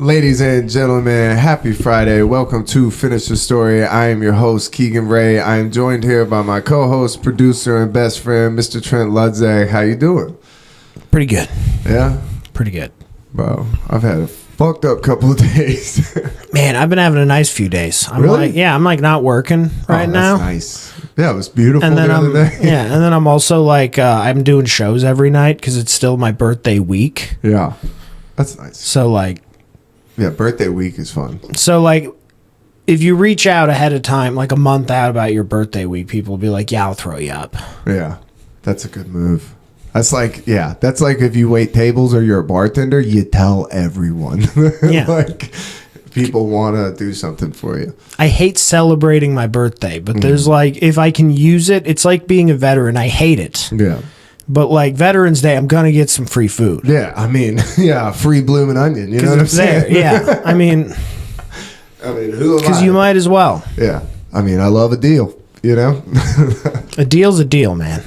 Ladies and gentlemen, happy Friday. Welcome to Finish the Story. I am your host, Keegan Ray. I am joined here by my co-host, producer, and best friend, Mr. Trent Ludzak. How you doing? Pretty good. Yeah? Pretty good. Bro, I've had a fucked up couple of days. Man, I've been having a nice few days. Really? I'm like not working right now. Nice. Yeah, it was beautiful And then the other day. and then I'm also like I'm doing shows every night because it's still my birthday week. Yeah. That's nice. So like birthday week is fun. So like, if you reach out ahead of time, like a month out about your birthday week, people will be like, "Yeah, I'll throw you up." Yeah, that's a good move. That's like if you wait tables or you're a bartender, you tell everyone. Yeah, like people want to do something for you. I hate celebrating my birthday, but there's like, if I can use it, it's like being a veteran. I hate it. Yeah. But like Veterans Day, I'm gonna get some free food. Yeah, I mean, free blooming onion. You know what I'm saying? Yeah, I mean, who am I? Because you might as well. Yeah, I mean, I love a deal. You know, a deal's a deal, man.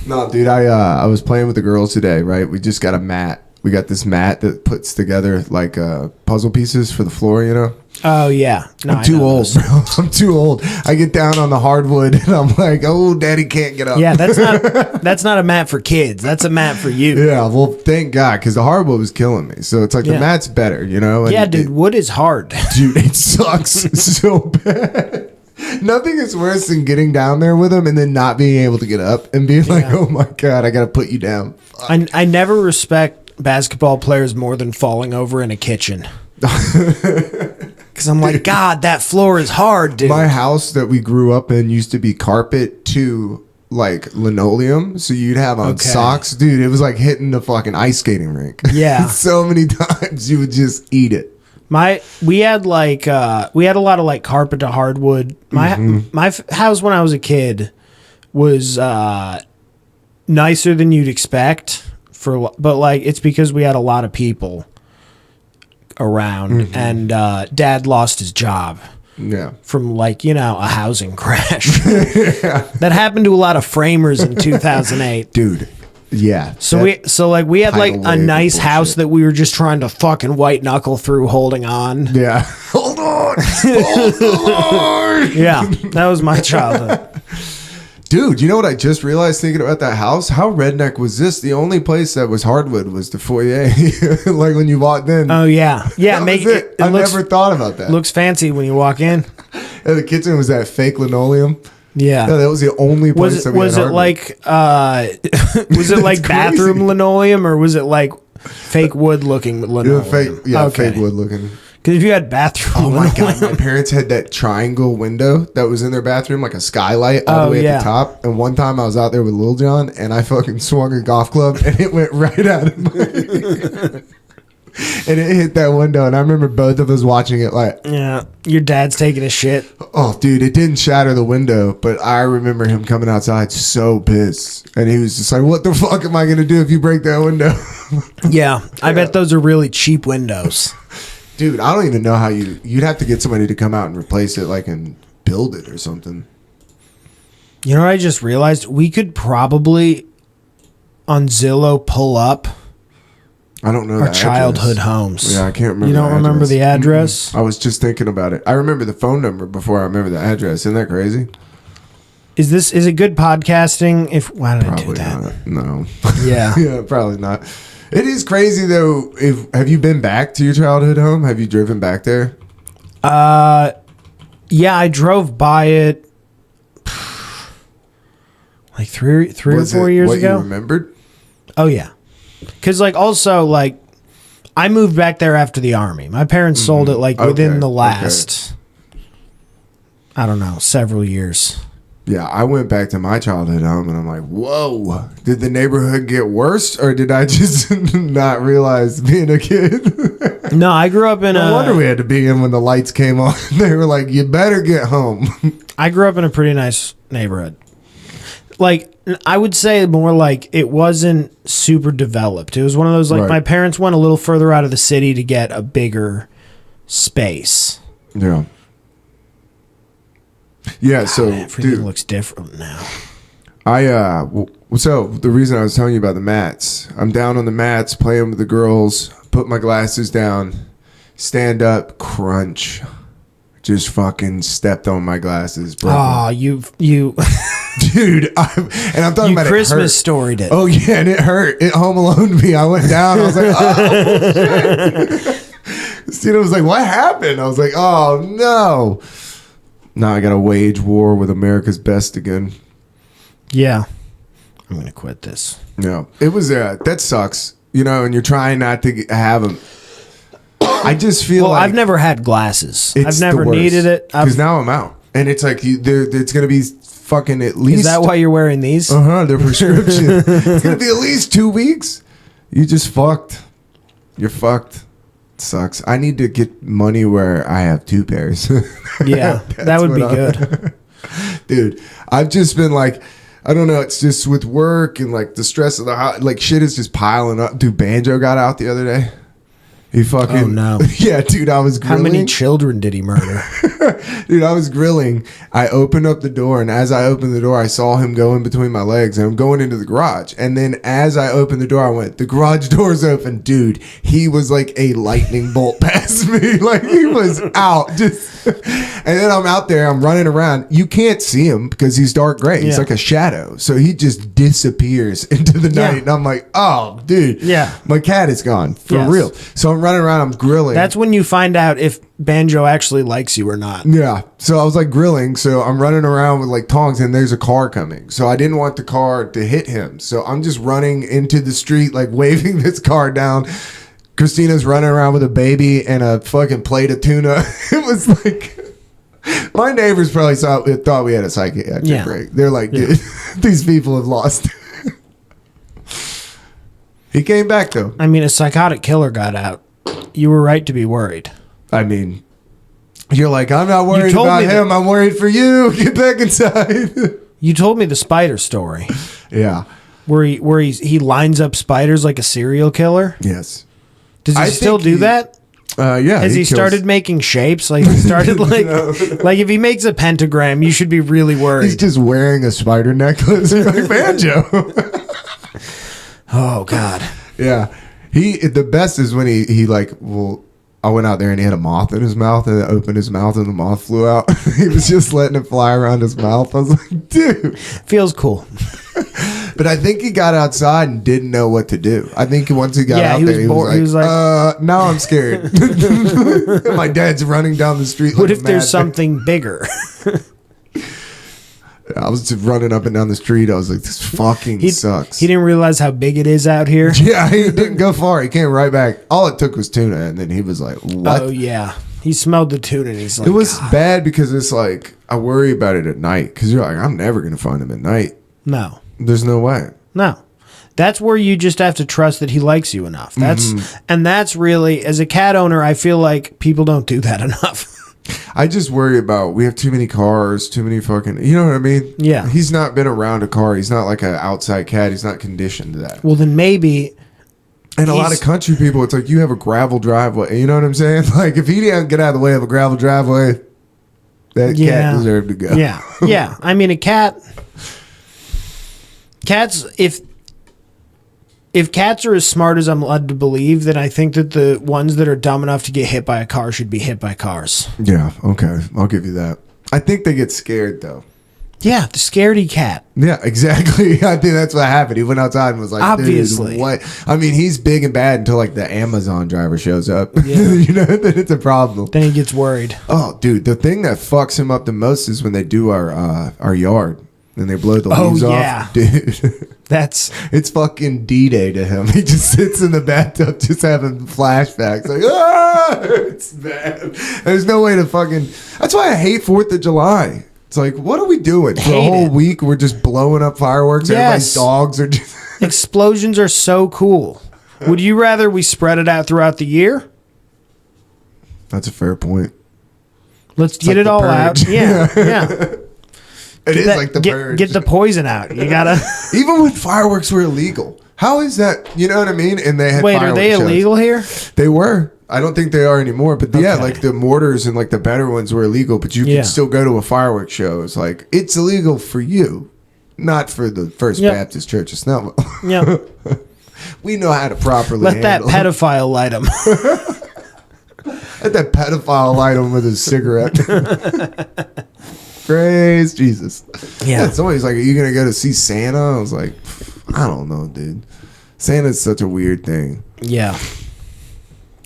No, dude. I was playing with the girls today. Right, we just got a mat. We got this mat that puts together like puzzle pieces for the floor. You know. Oh yeah. No, I'm too old, bro. I'm too old. I get down on the hardwood and I'm like, oh, daddy can't get up. Yeah, that's not a mat for kids. That's a mat for you. Yeah, well, thank God, because the hardwood was killing me. So it's like the mat's better, you know? And yeah, dude, wood is hard. Dude, it sucks so bad. Nothing is worse than getting down there with them and then not being able to get up and being like, oh my God, I got to put you down. I never respect basketball players more than falling over in a kitchen. Because I'm like, God, that floor is hard, dude. My house that we grew up in used to be carpet to like linoleum. So you'd have on socks. Dude, it was like hitting the fucking ice skating rink. Yeah. So many times you would just eat it. We had a lot of like carpet to hardwood. My house when I was a kid was nicer than you'd expect but like it's because we had a lot of people around and dad lost his job from like a housing crash that happened to a lot of framers in 2008, dude. So we had like a nice house that we were just trying to fucking white knuckle through holding on. Hold on. Yeah, that was my childhood. Dude, you know what I just realized thinking about that house? How redneck was this? The only place that was hardwood was the foyer. Like when you walked in. Oh, yeah. Yeah, it never thought about that. Looks fancy when you walk in. And the kitchen was that fake linoleum. Yeah. No, that was the only place that we had hardwood. Was it like bathroom linoleum or was it like fake wood looking linoleum? Fake wood looking. Because if you had bathroom my God, my parents had that triangle window that was in their bathroom, like a skylight all the way at the top. And one time I was out there with Lil Jon and I fucking swung a golf club and it went right out of my and it hit that window. And I remember both of us watching it like... Yeah, your dad's taking a shit. Oh, dude, it didn't shatter the window, but I remember him coming outside so pissed. And he was just like, what the fuck am I going to do if you break that window? Yeah, I bet those are really cheap windows. Dude, I don't even know how you'd have to get somebody to come out and replace it, like, and build it or something. You know what I just realized? We could probably, on Zillow, pull up I don't know our childhood homes. Yeah, I can't remember. You don't remember the address? I was just thinking about it. I remember the phone number before I remember the address. Isn't that crazy? Is it good podcasting? Why did I do that? Not. No. Yeah. Yeah, probably not. It is crazy though. Have you been back to your childhood home? Have you driven back there? Yeah, I drove by it like three or 4 years ago. You remembered? Oh yeah, because like also like I moved back there after the army. My parents sold it like within the last I don't know, several years. Yeah, I went back to my childhood home and I'm like, whoa, did the neighborhood get worse or did I just not realize being a kid? No, I grew up in no wonder we had to be in when the lights came on. They were like, you better get home. I grew up in a pretty nice neighborhood. Like, I would say more like it wasn't super developed. It was one of those, like, my parents went a little further out of the city to get a bigger space. Yeah. Yeah, so everything looks different now. So the reason I was telling you about the mats, I'm down on the mats playing with the girls, put my glasses down, stand up, crunch. Just fucking stepped on my glasses, bro. Oh, you Dude, I'm talking about Christmas storied it. Oh yeah, and it hurt. It Home Alone me. I went down. I was like, oh shit. Christina was like, what happened? I was like, oh no. Now I got to wage war with America's Best again. Yeah, I'm gonna quit this. No, it was that sucks. You know, and you're trying not to have them. I just feel like I've never had glasses. I've never needed it. Because now I'm out, and it's like it's gonna be fucking at least. Is that why you're wearing these? They're prescription. It's gonna be at least 2 weeks. You just fucked. You're fucked. It sucks. I need to get money where I have 2 pairs. Yeah, that would be good. Dude, I've just been like, I don't know. It's just with work and like the stress of the house. Like shit is just piling up. Dude, Banjo got out the other day. He fucking. Oh no. Yeah, dude, I was grilling. How many children did he murder? Dude, I was grilling. I opened up the door, and as I opened the door, I saw him go in between my legs, and I'm going into the garage. And then as I opened the door, I went, the garage door's open. Dude, he was like a lightning bolt past me. Like he was out. Just. And then I'm out there, I'm running around. You can't see him because he's dark gray. He's like a shadow. So he just disappears into the night. And I'm like, oh, dude. Yeah. My cat is gone. For real. So I'm running around, I'm grilling. That's when you find out if Banjo actually likes you or not. Yeah. So I was like grilling. So I'm running around with like tongs and there's a car coming. So I didn't want the car to hit him. So I'm just running into the street, like waving this car down. Christina's running around with a baby and a fucking plate of tuna. It was like, my neighbors probably thought we had a psychiatric break. They're like, dude, these people have lost. He came back though. I mean, a psychotic killer got out. You were right to be worried. I mean, you're like, I'm not worried about him. I'm worried for you. Get back inside. You told me the spider story. Yeah. Where he lines up spiders like a serial killer. Yes. Does he still do that? Yeah. Has he started making shapes? Like he started like like if he makes a pentagram, you should be really worried. He's just wearing a spider necklace like Banjo. Oh God. Yeah. The best is when he like, well, I went out there and he had a moth in his mouth and it opened his mouth and the moth flew out. He was just letting it fly around his mouth. I was like, dude. Feels cool. But I think he got outside and didn't know what to do. I think once he got out there, he was like, now I'm scared. My dad's running down the street. What if there's something bigger? I was just running up and down the street. I was like, this fucking sucks. He didn't realize how big it is out here. Yeah, he didn't go far. He came right back. All it took was tuna. And then he was like, what? Oh, yeah. He smelled the tuna and he's like, it was bad because it's like, I worry about it at night. Because you're like, I'm never going to find him at night. No. There's no way. No. That's where you just have to trust that he likes you enough. And that's really, as a cat owner, I feel like people don't do that enough. I just worry about, we have too many cars, too many fucking, you know what I mean? Yeah. He's not been around a car. He's not like an outside cat. He's not conditioned to that. Well, then maybe. And a lot of country people, it's like, you have a gravel driveway. You know what I'm saying? Like, if he didn't get out of the way of a gravel driveway, that cat deserved to go. Yeah. Yeah. I mean, cats, if cats are as smart as I'm led to believe, then I think that the ones that are dumb enough to get hit by a car should be hit by cars. Yeah, okay. I'll give you that. I think they get scared, though. Yeah, the scaredy cat. Yeah, exactly. I think that's what happened. He went outside and was like, obviously. Dude, what? I mean, he's big and bad until, like, the Amazon driver shows up. Yeah. You know, then it's a problem. Then he gets worried. Oh, dude, the thing that fucks him up the most is when they do our yard. And they blow the leaves off. Dude. It's fucking D-Day to him. He just sits in the bathtub just having flashbacks. Like, it's bad. There's no way to fucking... That's why I hate 4th of July. It's like, what are we doing? For a whole week, we're just blowing up fireworks. Yes. Everybody's dogs are just... Explosions are so cool. Would you rather we spread it out throughout the year? That's a fair point. Let's get it all out. Yeah, yeah. It is like the purge. Get the poison out. You gotta. Even when fireworks were illegal, how is that? You know what I mean? And they had. Wait, are they illegal here? They were. I don't think they are anymore. But yeah, like the mortars and like the better ones were illegal. But you can still go to a fireworks show. It's like it's illegal for you, not for the First Baptist Church of Snellville. Yeah. We know how to properly let that pedophile light them. Had that pedophile light on with his cigarette. Praise Jesus. Yeah. Somebody's like, "Are you gonna go to see Santa?" I was like, "I don't know, dude. Santa's such a weird thing." Yeah.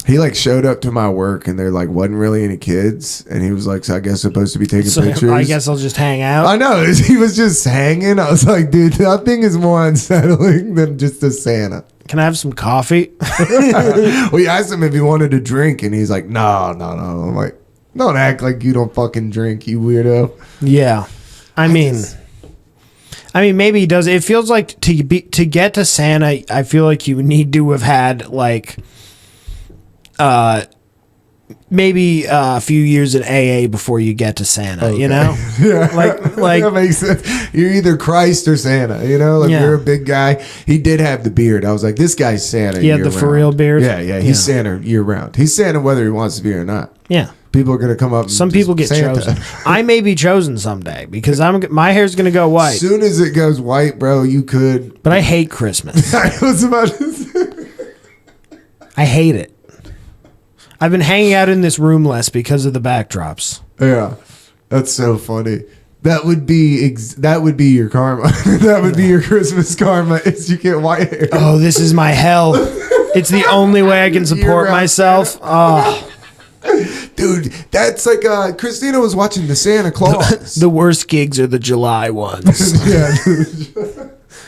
He like showed up to my work and there like wasn't really any kids, and he was like, "So I guess supposed to be taking pictures." I guess I'll just hang out. I know. He was just hanging. I was like, dude, nothing is more unsettling than just a Santa. Can I have some coffee? We asked him if he wanted to drink, and he's like, no. I'm like, don't act like you don't fucking drink, you weirdo. Yeah. I mean, maybe he does. It feels like to get to Santa, I feel like you need to have had like, maybe a few years in AA before you get to Santa. Okay. You know, Yeah, like that makes sense. You're either Christ or Santa. You know, like Yeah. you're a big guy. He did have the beard. I was like, this guy's Santa. He had the for real beard? Yeah. He's Santa year round. He's Santa whether he wants to be or not. yeah. People are gonna come up. And Some people get Santa. chosen. I may be chosen someday because my hair's gonna go white. As soon as it goes white, bro, you could. But I hate Christmas. I was about to say. I hate it. I've been hanging out in this room less because of the backdrops. Yeah, that's so funny. That would be your karma. That would be your Christmas karma is you get white hair. Oh, this is my hell. It's the only way I can support Year-round myself. Oh, Dude, that's like Christina was watching the Santa Claus. the worst gigs are the July ones. Yeah,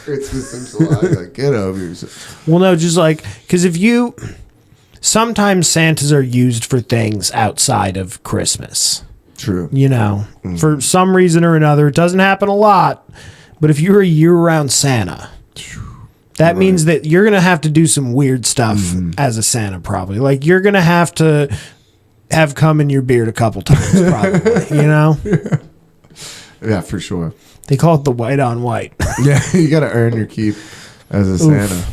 Christmas in July. Like, get over yourself. Well, no, just like because sometimes Santas are used for things outside of Christmas. True. You know, for some reason or another, it doesn't happen a lot. But if you're a year-round Santa, that means that you're gonna have to do some weird stuff as a Santa. Probably, like you're gonna have to have cum in your beard a couple times. Probably, you know. Yeah, for sure. They call it the white on white. Yeah, you got to earn your keep as a Santa.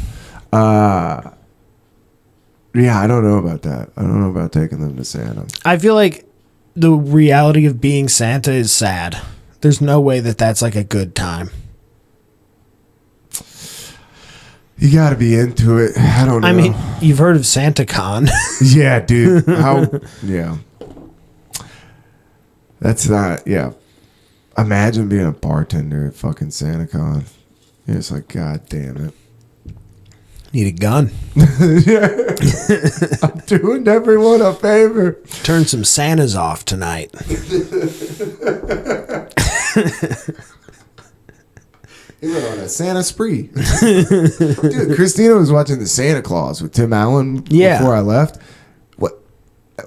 Yeah, I don't know about that. I don't know about taking them to Santa. I feel like the reality of being Santa is sad. There's no way that that's like a good time. You got to be into it. I don't know. I mean, you've heard of SantaCon. Yeah, dude. Yeah. That's not, yeah. Imagine being a bartender at fucking SantaCon. It's like, God damn it. Need a gun. Yeah. I'm doing everyone a favor. Turn some Santas off tonight. He went on a Santa spree. Dude, Christina was watching the Santa Claus with Tim Allen before I left.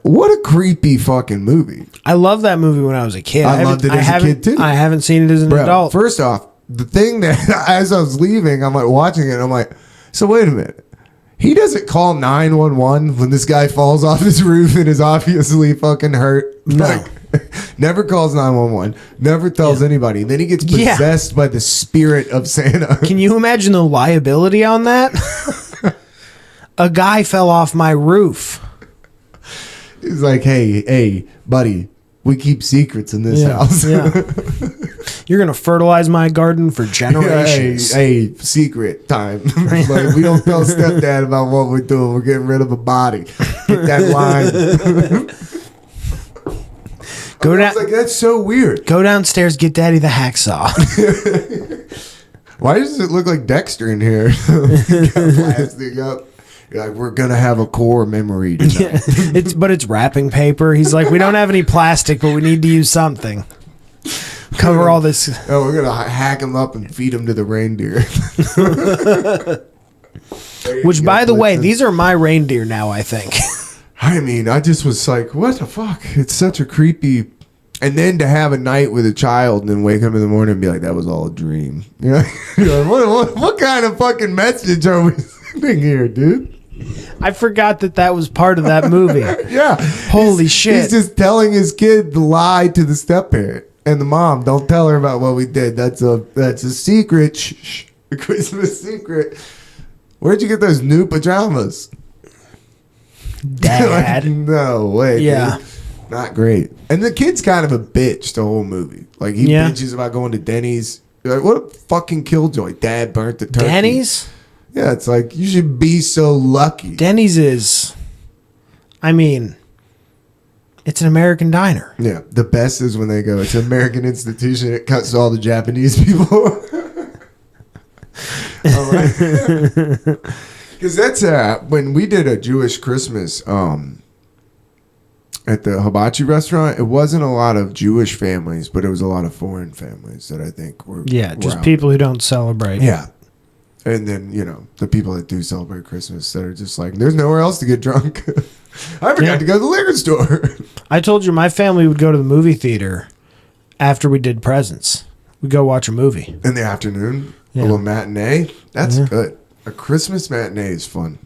What a creepy fucking movie. I loved that movie when I was a kid. I loved it as a kid too. I haven't seen it as an Bro, adult. first off, the thing that as I was leaving, I'm like watching it, I'm like, so wait a minute. He doesn't call 911 when this guy falls off his roof and is obviously fucking hurt. No. Like, never calls 911. Never tells anybody. Then he gets possessed by the spirit of Santa. Can you imagine the liability on that? A guy fell off my roof. He's like, hey, buddy, we keep secrets in this house. Yeah. You're going to fertilize my garden for generations. Hey, secret time. Like, we don't tell stepdad about what we're doing. We're getting rid of a body. Get that line. Go down. Like, that's so weird. Go downstairs, get daddy the hacksaw. Why does it look like Dexter in here? Plastic up. You're like, we're gonna have a core memory tonight. But it's wrapping paper. He's like, we don't have any plastic, but we need to use something. Cover all this. Oh, we're gonna hack him up and feed him to the reindeer. Which, by the way, these are my reindeer now, I think. I mean, I just was like, what the fuck? It's such a creepy. And then to have a night with a child and then wake up in the morning and be like, that was all a dream. You know? You're like, what kind of fucking message are we sending here, dude? I forgot that was part of that movie. Yeah. Holy shit. He's just telling his kid the lie to the step-parent and the mom. Don't tell her about what we did. That's a secret. Shh. A Christmas secret. Where'd you get those new pajamas? Dad. Like, no way. Yeah. Dude. Not great. And the kid's kind of a bitch the whole movie. Like, he bitches about going to Denny's. You're like, what a fucking killjoy. Dad burnt the turkey. Denny's? Yeah, it's like, you should be so lucky. Denny's is, I mean, It's an American diner. Yeah, the best is when they go, it's an American institution. It cuts to all the Japanese people. Because that's when we did a Jewish Christmas at the hibachi restaurant. It wasn't a lot of Jewish families, but it was a lot of foreign families that I think were just out. people who don't celebrate. Yeah. And then, the people that do celebrate Christmas that are just like, there's nowhere else to get drunk. I forgot to go to the liquor store. I told you my family would go to the movie theater after we did presents. We'd go watch a movie. In the afternoon, a little matinee. That's good. A Christmas matinee is fun.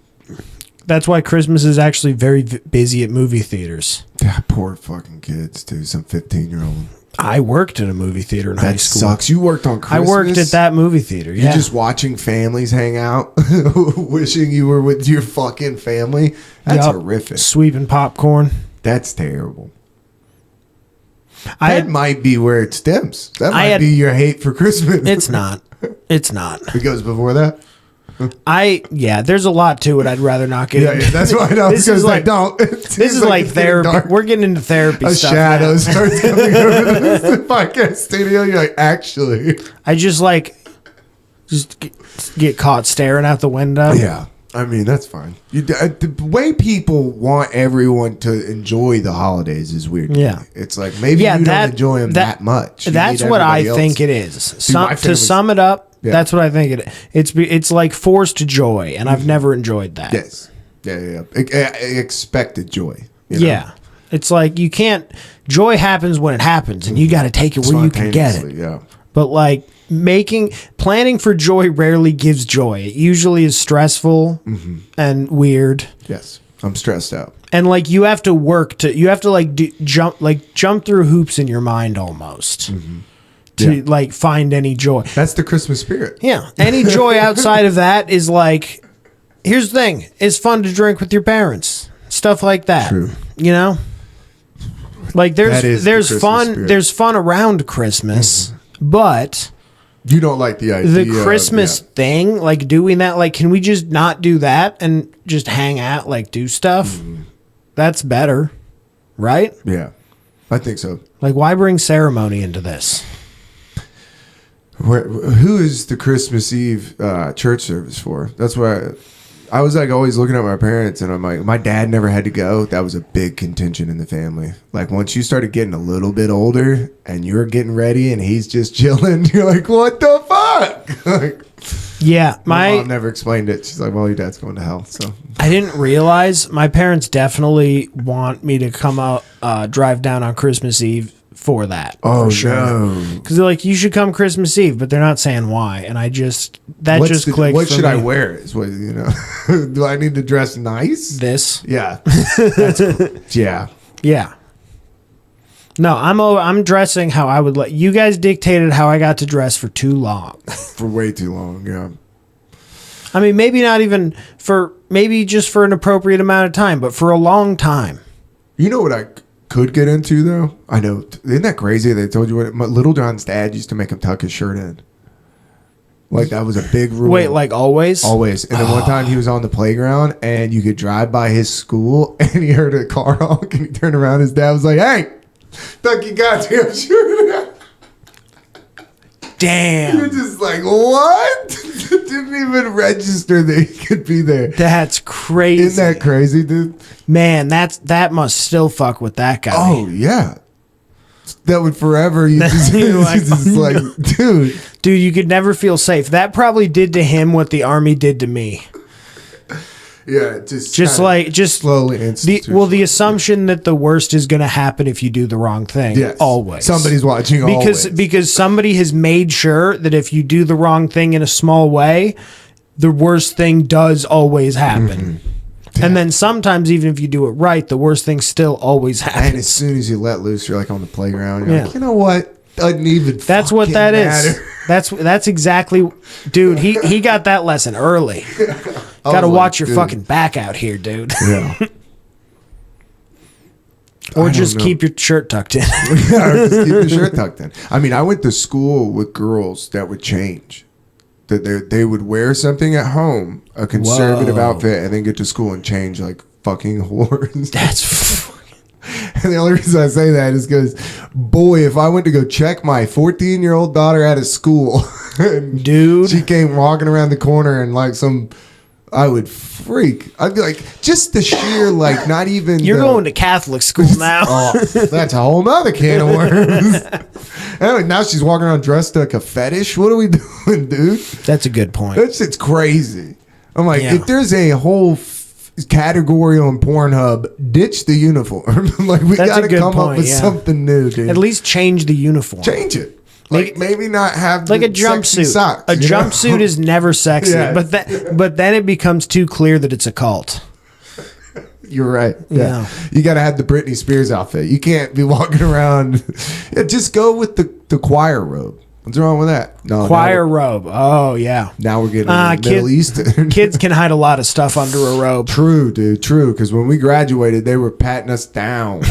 That's why Christmas is actually very busy at movie theaters. Yeah, poor fucking kids, too. Some 15-year-old. I worked at a movie theater in high school. That sucks. You worked on Christmas? I worked at that movie theater, yeah. You're just watching families hang out, wishing you were with your fucking family? That's horrific. Sweeping popcorn. That's terrible. That might be where it stems. That might be your hate for Christmas. It's not. It's not. It goes before that? There's a lot to it. I'd rather not get into. Yeah, that's why I know. This is like don't. This is like therapy. We're getting into therapy stuff. A shadow starts coming over the podcast studio. You're like, actually, I just get caught staring out the window. Yeah, I mean that's fine. The way people want everyone to enjoy the holidays is weird. Yeah, it's like maybe you don't enjoy them that much. That's what I think it is. To sum it up. Yeah. That's what I think it is. It's like forced joy, and I've never enjoyed that. Yes. Yeah. Expected joy. Yeah. It's like you can't... Joy happens when it happens, and you got to take it where you can get it. Yeah. But like planning for joy rarely gives joy. It usually is stressful and weird. Yes. I'm stressed out. And like you have to jump through hoops in your mind almost. To find any joy. That's the Christmas spirit. Yeah. Any joy outside of that is like, here's the thing. It's fun to drink with your parents. Stuff like that. True. Like there's fun around Christmas, but you don't like the idea. The Christmas thing, like doing that, like can we just not do that and just hang out, like do stuff? That's better. Right? Yeah. I think so. Like why bring ceremony into this? Who is the Christmas Eve church service for? That's why I was like always looking at my parents, and I'm like, my dad never had to go. That was a big contention in the family. Like once you started getting a little bit older and you're getting ready and he's just chilling, you're like, what the fuck? Like, yeah, my mom never explained it. She's like, well, your dad's going to hell. So I didn't realize my parents definitely want me to come out, drive down on Christmas Eve for that. Oh, for sure. No. Because they're like, you should come Christmas Eve, but they're not saying why. And I just, clicked. What should I wear? Is what, do I need to dress nice? This. Yeah. That's cool. Yeah. Yeah. No, I'm dressing how I would let you guys dictated how I got to dress for too long. For way too long, yeah. I mean, maybe not even maybe just for an appropriate amount of time, but for a long time. You know what I could get into though? I know, isn't that crazy? They told you what Little John's dad used to make him tuck his shirt in. Like that was a big rule. Wait, like always? Always. And then one time he was on the playground and you could drive by his school and he heard a car honk and he turned around. His dad was like, "Hey, tuck your goddamn shirt in." Damn. You're just like, what? Didn't even register that he could be there. That's crazy. Isn't that crazy, dude? Man, that must still fuck with that guy. Oh, yeah. That would forever. You just, like, dude. Dude, you could never feel safe. That probably did to him what the army did to me. Yeah, just slowly. The assumption that the worst is going to happen if you do the wrong thing. Yes. Always. Somebody's watching always. Because somebody has made sure that if you do the wrong thing in a small way, the worst thing does always happen. Mm-hmm. And then sometimes even if you do it right, the worst thing still always happens. And as soon as you let loose, you're like on the playground. You're like, you know what? Doesn't even That's what that matter. Is. That's exactly, dude. He got that lesson early. Got to watch your fucking back out here, dude. Yeah. Or just keep your shirt tucked in. Yeah, or just keep your shirt tucked in. I mean, I went to school with girls that would change. That they would wear something at home, a conservative outfit, and then get to school and change like fucking whores. That's the only reason I say that is because, boy, if I went to go check my 14-year-old daughter out of school, dude, she came walking around the corner and like I would freak. I'd be like, just the sheer, like, not even. You're going to Catholic school now. Oh, that's a whole nother can of worms. Anyway, now she's walking around dressed like a fetish. What are we doing, dude? That's a good point. That shit's crazy. I'm like, Yeah. if there's a whole category on Pornhub, ditch the uniform. Like, we That's a got to good come up point, with yeah. something new, dude. At least change the uniform. Change it. Like, maybe not have Like the a jumpsuit. sexy socks, A you know? jumpsuit is never sexy, Yes. but then it becomes too clear that it's a cult. You're right. Yeah. Yeah. You got to have the Britney Spears outfit. You can't be walking around. Yeah, just go with the choir robe. What's wrong with that? No, Choir robe. Oh yeah. Now we're getting Middle Eastern. Kids can hide a lot of stuff under a robe. True, dude. True. Because when we graduated, they were patting us down.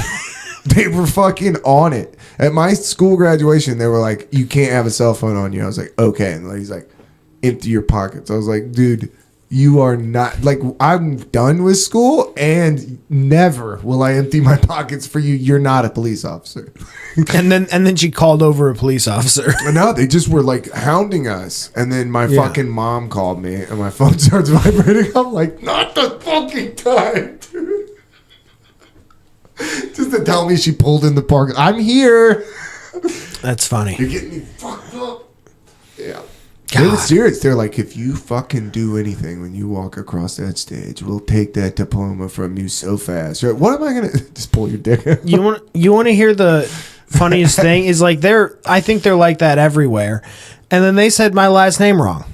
They were fucking on it. At my school graduation, they were like, "You can't have a cell phone on you." I was like, "Okay." And he's like, "Empty your pockets." I was like, "Dude, you are not like I'm done with school, and never will I empty my pockets for you. You're not a police officer." And then she called over a police officer. No, they just were like hounding us. And then my Yeah. fucking mom called me, and my phone starts vibrating. I'm like, "Not the fucking time, dude." Just to tell me she pulled in the park. I'm here. That's funny. You're getting me fucked up. Yeah. God. They were serious. They're like, if you fucking do anything when you walk across that stage, we'll take that diploma from you so fast. You're like, what am I gonna just pull your dick out? You want to hear the funniest thing is like I think they're like that everywhere. And then they said my last name wrong.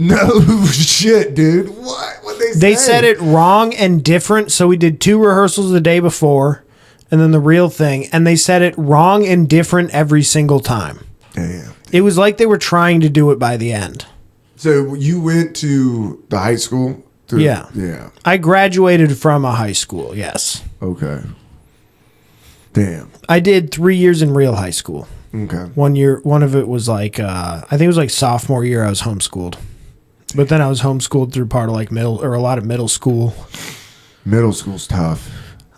No shit, dude. What they say? They said it wrong and different, so we did 2 rehearsals the day before and then the real thing, and they said it wrong and different every single time. Damn. It was like they were trying to do it by the end. So you went to the high school? Yeah. Yeah. I graduated from a high school, yes. Okay. Damn. I did 3 years in real high school. Okay. 1 year, one of it was like, I think it was like sophomore year I was homeschooled. But then I was homeschooled through part of like a lot of middle school. Middle school's tough.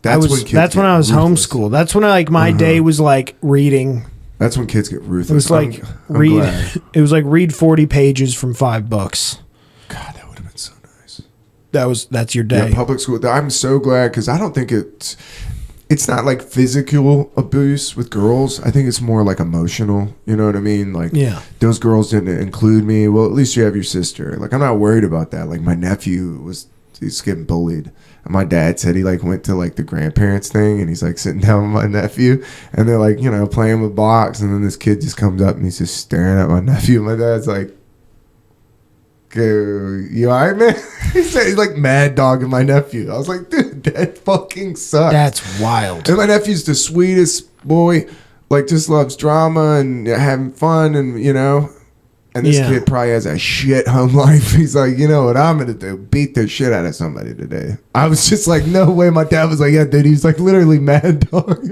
That's when I was ruthless. homeschooled. That's when my day was like reading. That's when kids get ruthless. It was like I'm glad. It was like read 40 pages from 5 books. God, that would have been so nice. That's your day. Yeah, public school. I'm so glad because I don't think it's not like physical abuse with girls. I think it's more like emotional. You know what I mean? Like, Yeah. those girls didn't include me. Well, at least you have your sister. Like, I'm not worried about that. Like, my nephew he's getting bullied. And my dad said he like went to like the grandparents thing, and he's like sitting down with my nephew, and they're like, you know, playing with blocks, and then this kid just comes up and he's just staring at my nephew. My dad's like, "You alright, man?" He said he's like mad dogging my nephew. I was like, dude, that fucking sucks. That's wild. And my nephew's the sweetest boy, like just loves drama and having fun, and you know. And this kid probably has a shit home life. He's like, you know what I'm gonna do? Beat the shit out of somebody today. I was just like, no way. My dad was like, yeah, dude. He's like literally mad dog.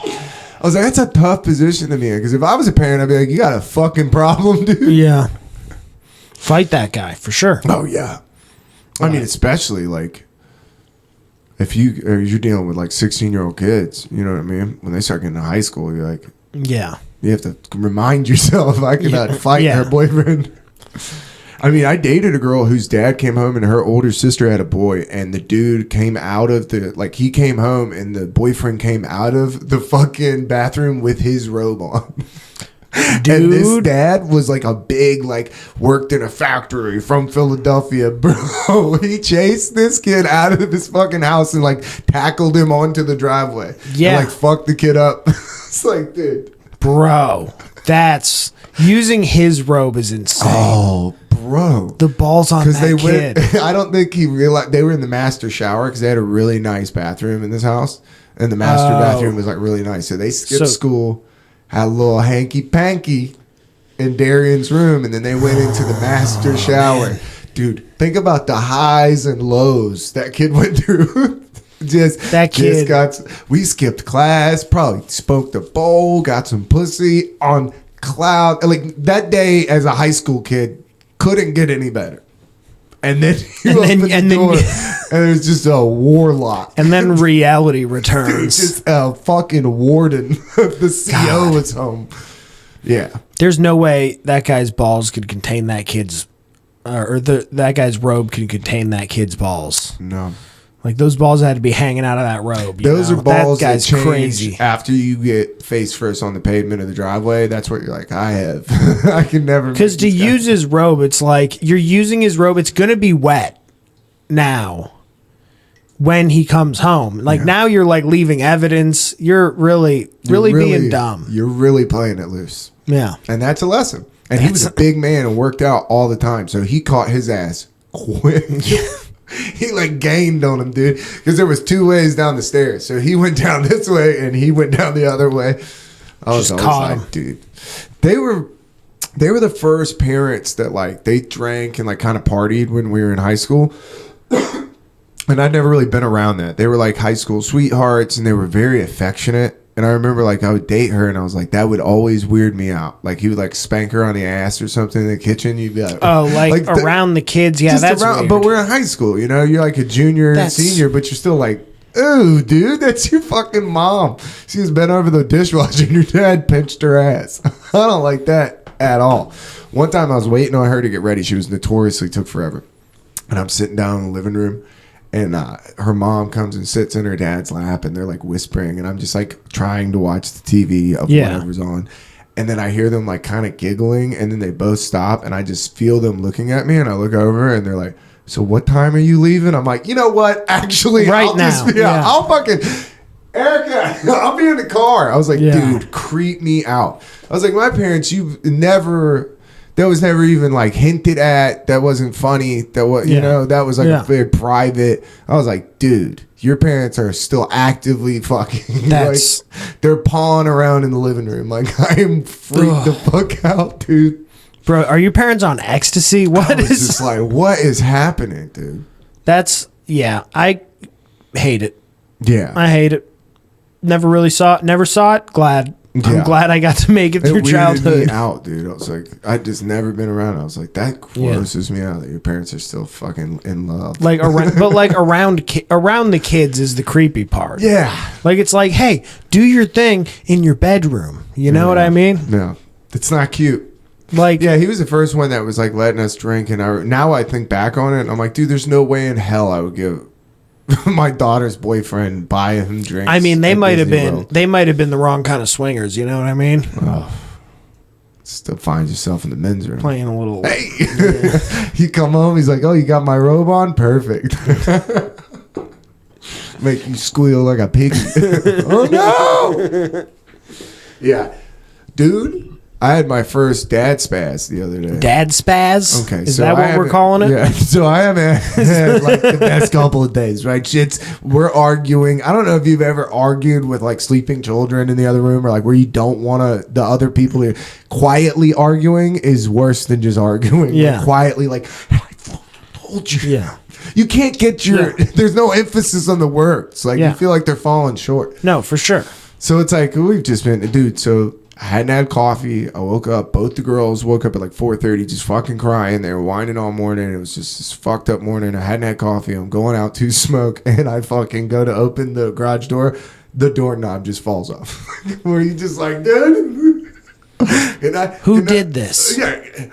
I was like, that's a tough position to be in, because if I was a parent, I'd be like, you got a fucking problem, dude. Yeah. Fight that guy for sure. Oh yeah. I mean, especially like if you're dealing with like 16-year-old kids, you know what I mean? When they start getting to high school, you're like, Yeah. you have to remind yourself, I cannot fight Yeah. her boyfriend. I mean, I dated a girl whose dad came home and her older sister had a boy, and the dude came out of he came home and the boyfriend came out of the fucking bathroom with his robe on. Dude. And this dad was like a big, like, worked in a factory from Philadelphia, bro. He chased this kid out of his fucking house and like tackled him onto the driveway. Yeah. And, like, fucked the kid up. It's like, dude. Bro, that's using his robe is insane. Oh, bro. The balls on that kid. I don't think he realized they were in the master shower because they had a really nice bathroom in this house, and the master bathroom was like really nice. So they skipped school, had a little hanky panky in Darian's room, and then they went into the master shower. Man. Dude, think about the highs and lows that kid went through. We skipped class, probably smoked a bowl, got some pussy on cloud. Like that day as a high school kid couldn't get any better. And then and there's just a warlock. And then reality returns. Just a fucking warden of the CO was home. Yeah. There's no way that guy's balls could contain that kid's, that guy's robe could contain that kid's balls. No. Like those balls had to be hanging out of that robe. Those are balls that guy's that change crazy. after you get face first on the pavement of the driveway. That's what you're like, I have. I can never. Because to use his robe, it's like you're using his robe. It's going to be wet now when he comes home. Like now you're like leaving evidence. You're really being dumb. You're really playing it loose. Yeah. And that's a lesson. And he was a big man and worked out all the time. So he caught his ass quick. He like gained on him, dude, because there was 2 ways down the stairs. So he went down this way and he went down the other way. I was like, dude, they were the first parents that like they drank and like kind of partied when we were in high school. And I'd never really been around that. They were like high school sweethearts and they were very affectionate. And I remember like I would date her and I was like, that would always weird me out. Like he would like spank her on the ass or something in the kitchen. You'd be like, oh, like around the kids. Yeah, that's weird. But we're in high school, you know, you're like a junior and senior, but you're still like, oh, dude, that's your fucking mom. She was bent over the dishwasher and your dad pinched her ass. I don't like that at all. One time I was waiting on her to get ready. She was notoriously took forever. And I'm sitting down in the living room. And her mom comes and sits in her dad's lap and they're like whispering. And I'm just like trying to watch the TV of whatever's on. And then I hear them like kind of giggling. And then they both stop. And I just feel them looking at me. And I look over and they're like, so what time are you leaving? I'm like, you know what? Actually, I'll fucking... Erica, I'll be in the car. I was like, dude, creep me out. I was like, my parents, that was never even like hinted at. That wasn't funny. That was, you know, that was like a very private. I was like, dude, your parents are still actively fucking. Like, they're pawing around in the living room. Like I am freaked the fuck out, dude. Bro, are your parents on ecstasy? What is just like, what is happening, dude? I hate it. Yeah, I hate it. Never saw it. Glad. Yeah. I'm glad I got to make it through childhood. Me out, dude. I was like, I just never been around. I was like, that grosses me out that your parents are still fucking in love. Like around, but like around the kids is the creepy part. Yeah, like it's like, hey, do your thing in your bedroom. You know what I mean? No, it's not cute. Like, yeah, he was the first one that was like letting us drink, and now I think back on it, and I'm like, dude, there's no way in hell I would give my daughter's boyfriend buy him drinks. I mean, they might have been the wrong kind of swingers. You know what I mean? Still find yourself in the men's room playing a little. Hey, you come home. He's like, "Oh, you got my robe on? Perfect." Make you squeal like a pig. Oh no! Yeah, dude. I had my first dad spaz the other day. Dad spaz? Okay. Is that what we're calling it? Yeah. So I haven't had like the best couple of days, right? We're arguing. I don't know if you've ever argued with like sleeping children in the other room or like where you don't want the other people to quietly arguing is worse than just arguing. Yeah. Like, quietly like, I told you. Yeah. You can't get there's no emphasis on the words. Like you feel like they're falling short. No, for sure. So it's like, we've just been, dude, so I hadn't had coffee. I woke up. Both the girls woke up at like 4:30 just fucking crying. They were whining all morning. It was just this fucked up morning. I hadn't had coffee. I'm going out to smoke, and I fucking go to open the garage door. The doorknob just falls off. Where you just like, dude? Who did this? Yeah.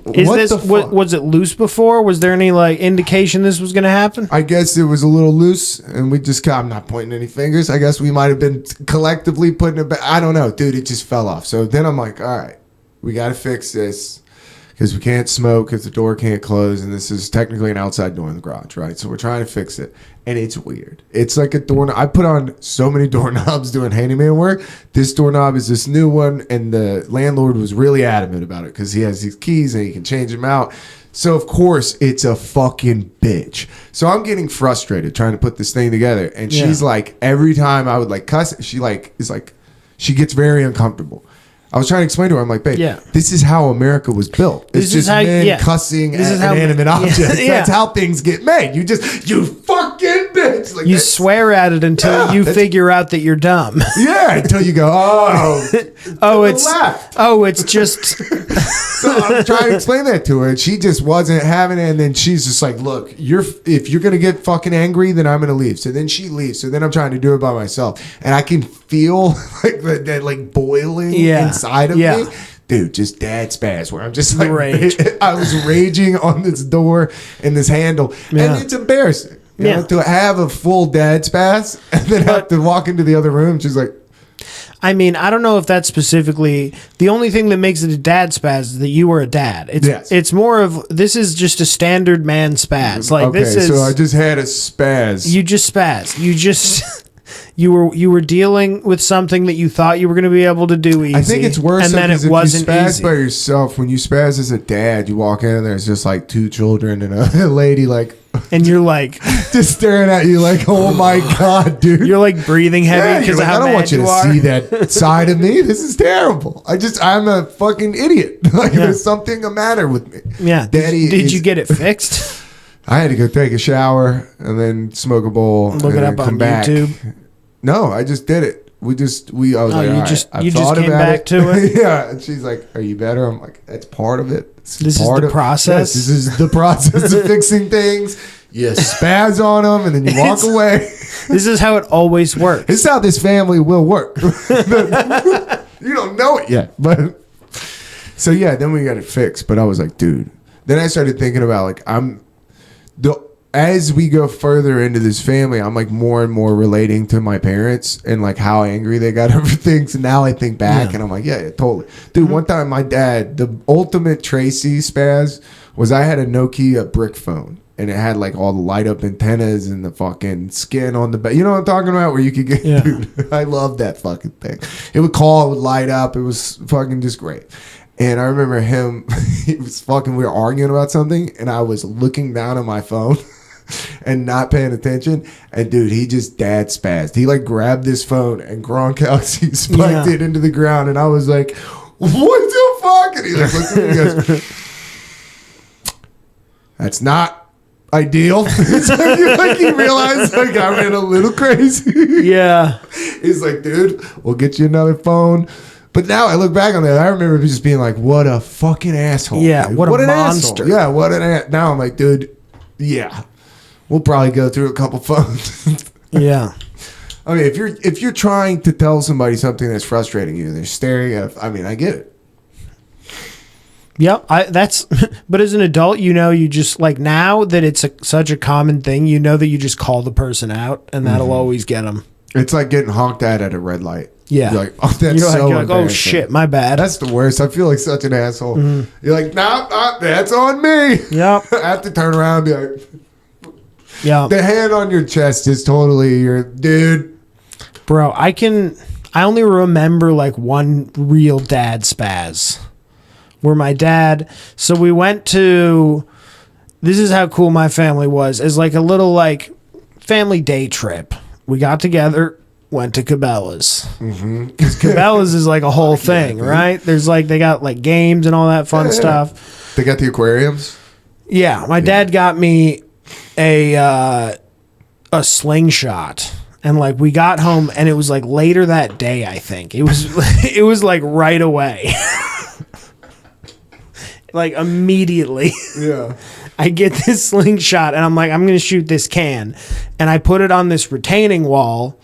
Was it loose before? Was there any like indication this was going to happen? I guess it was a little loose, and I'm not pointing any fingers. I guess we might have been collectively putting it back. I don't know, dude. It just fell off. So then I'm like, all right, we got to fix this because we can't smoke because the door can't close, and this is technically an outside door in the garage, right? So we're trying to fix it, and it's weird. It's like a doorknob. I put on so many doorknobs doing handyman work. This doorknob is this new one, and the landlord was really adamant about it because he has these keys and he can change them out. So of course it's a fucking bitch. So I'm getting frustrated trying to put this thing together, and she's like, every time I would like cuss, she like is like, she gets very uncomfortable. I was trying to explain to her. I'm like, babe, Yeah. this is how America was built. It's just men cussing at inanimate objects. Yeah. That's how things get made. You fucking bitch. Like, you swear at it until you figure out that you're dumb. Yeah, until you go, it's just. So I'm trying to explain that to her, and she just wasn't having it. And then she's just like, look, if you're gonna get fucking angry, then I'm gonna leave. So then she leaves. So then I'm trying to do it by myself, and I can feel like that like boiling inside of me. Dude, just dad spaz where I'm just like, I was raging on this door and this handle, and it's embarrassing. You know, to have a full dad spaz and then have to walk into the other room. She's like, I mean, I don't know if that's specifically the only thing that makes it a dad spaz is that you were a dad. It's more of this is just a standard man spaz. Like okay, this is. So I just had a spaz. You just spaz. You just. You were dealing with something that you thought you were going to be able to do easy. I think it's worse, and then it wasn't if you spaz easy. by yourself. When you spaz as a dad, you walk in and there's just like two children and a lady like, and you're like just staring at you like, oh my god, dude. You're like breathing heavy because I don't want you to see that side of me. This is terrible. I'm a fucking idiot. Like there's something the matter with me. Yeah, Daddy. Did you get it fixed? I had to go take a shower and then smoke a bowl. Look it up on YouTube. No, I just did it. I was like, you just came back to it. Yeah, and she's like, "Are you better?" I'm like, "That's part of it. This is the process. Yes, this is the process of fixing things. You spaz on them and then you walk away. This is how it always works. This is how this family will work. You don't know it yet, but so yeah. Then we got it fixed. But I was like, dude. Then I started thinking about like as we go further into this family, I'm like more and more relating to my parents and like how angry they got over things. And now I think back and I'm like, yeah, totally. Dude, one time my dad, the ultimate Tracy spaz was I had a Nokia brick phone and it had like all the light up antennas and the fucking skin on the back. You know what I'm talking about? Where you could get, dude, I love that fucking thing. It would call, it would light up. It was fucking just great. And I remember him, we were arguing about something and I was looking down at my phone and not paying attention. And dude, he just dad spazzed. He like grabbed this phone and Gronkowski spiked it into the ground. And I was like, what the fuck? And he like looked at me and goes, that's not ideal. It's like he realized like I ran a little crazy. Yeah. He's like, dude, we'll get you another phone. But now I look back on that, I remember just being like, what a fucking asshole. Yeah, what a monster. Asshole. Yeah, what an now I'm like, dude, yeah. We'll probably go through a couple phones. Yeah. I mean, if you're trying to tell somebody something that's frustrating you, they're staring at, I mean, I get it. Yep, but as an adult, you just like now that it's such a common thing, you know that you just call the person out and that'll always get them. It's like getting honked at a red light. Yeah. You're like, oh, that's you're like, oh shit, my bad. That's the worst. I feel like such an asshole. You're like, nah, that's on me. Yep. I have to turn around and be like, yeah. The hand on your chest is totally your dude. Bro, I only remember like one real dad spaz where my dad, so we went to, this is how cool my family was, as like a little like family day trip. We got together, went to Cabela's. Because Cabela's is like a whole thing, right? There's like, they got like games and all that fun stuff. They got the aquariums? Yeah. My dad got me a slingshot. And like we got home and it was like later that day, I think. It was like right away. Like immediately. Yeah. I get this slingshot and I'm like, I'm going to shoot this can. And I put it on this retaining wall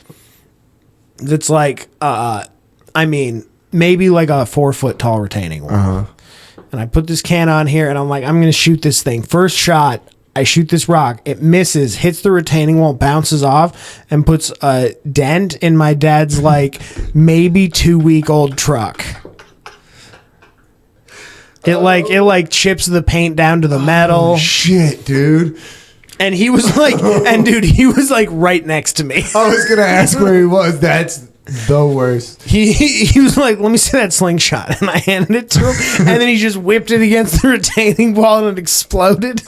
that's like, maybe like a 4-foot tall retaining wall. And I put this can on here and I'm like, I'm going to shoot this thing. First shot, I shoot this rock. It misses, hits the retaining wall, bounces off, and puts a dent in my dad's like maybe 2-week-old truck. It chips the paint down to the metal. Oh, shit, dude. And he was like, he was like right next to me. I was gonna ask where he was. That's the worst. He was like, let me see that slingshot, and I handed it to him, and then he just whipped it against the retaining wall and it exploded.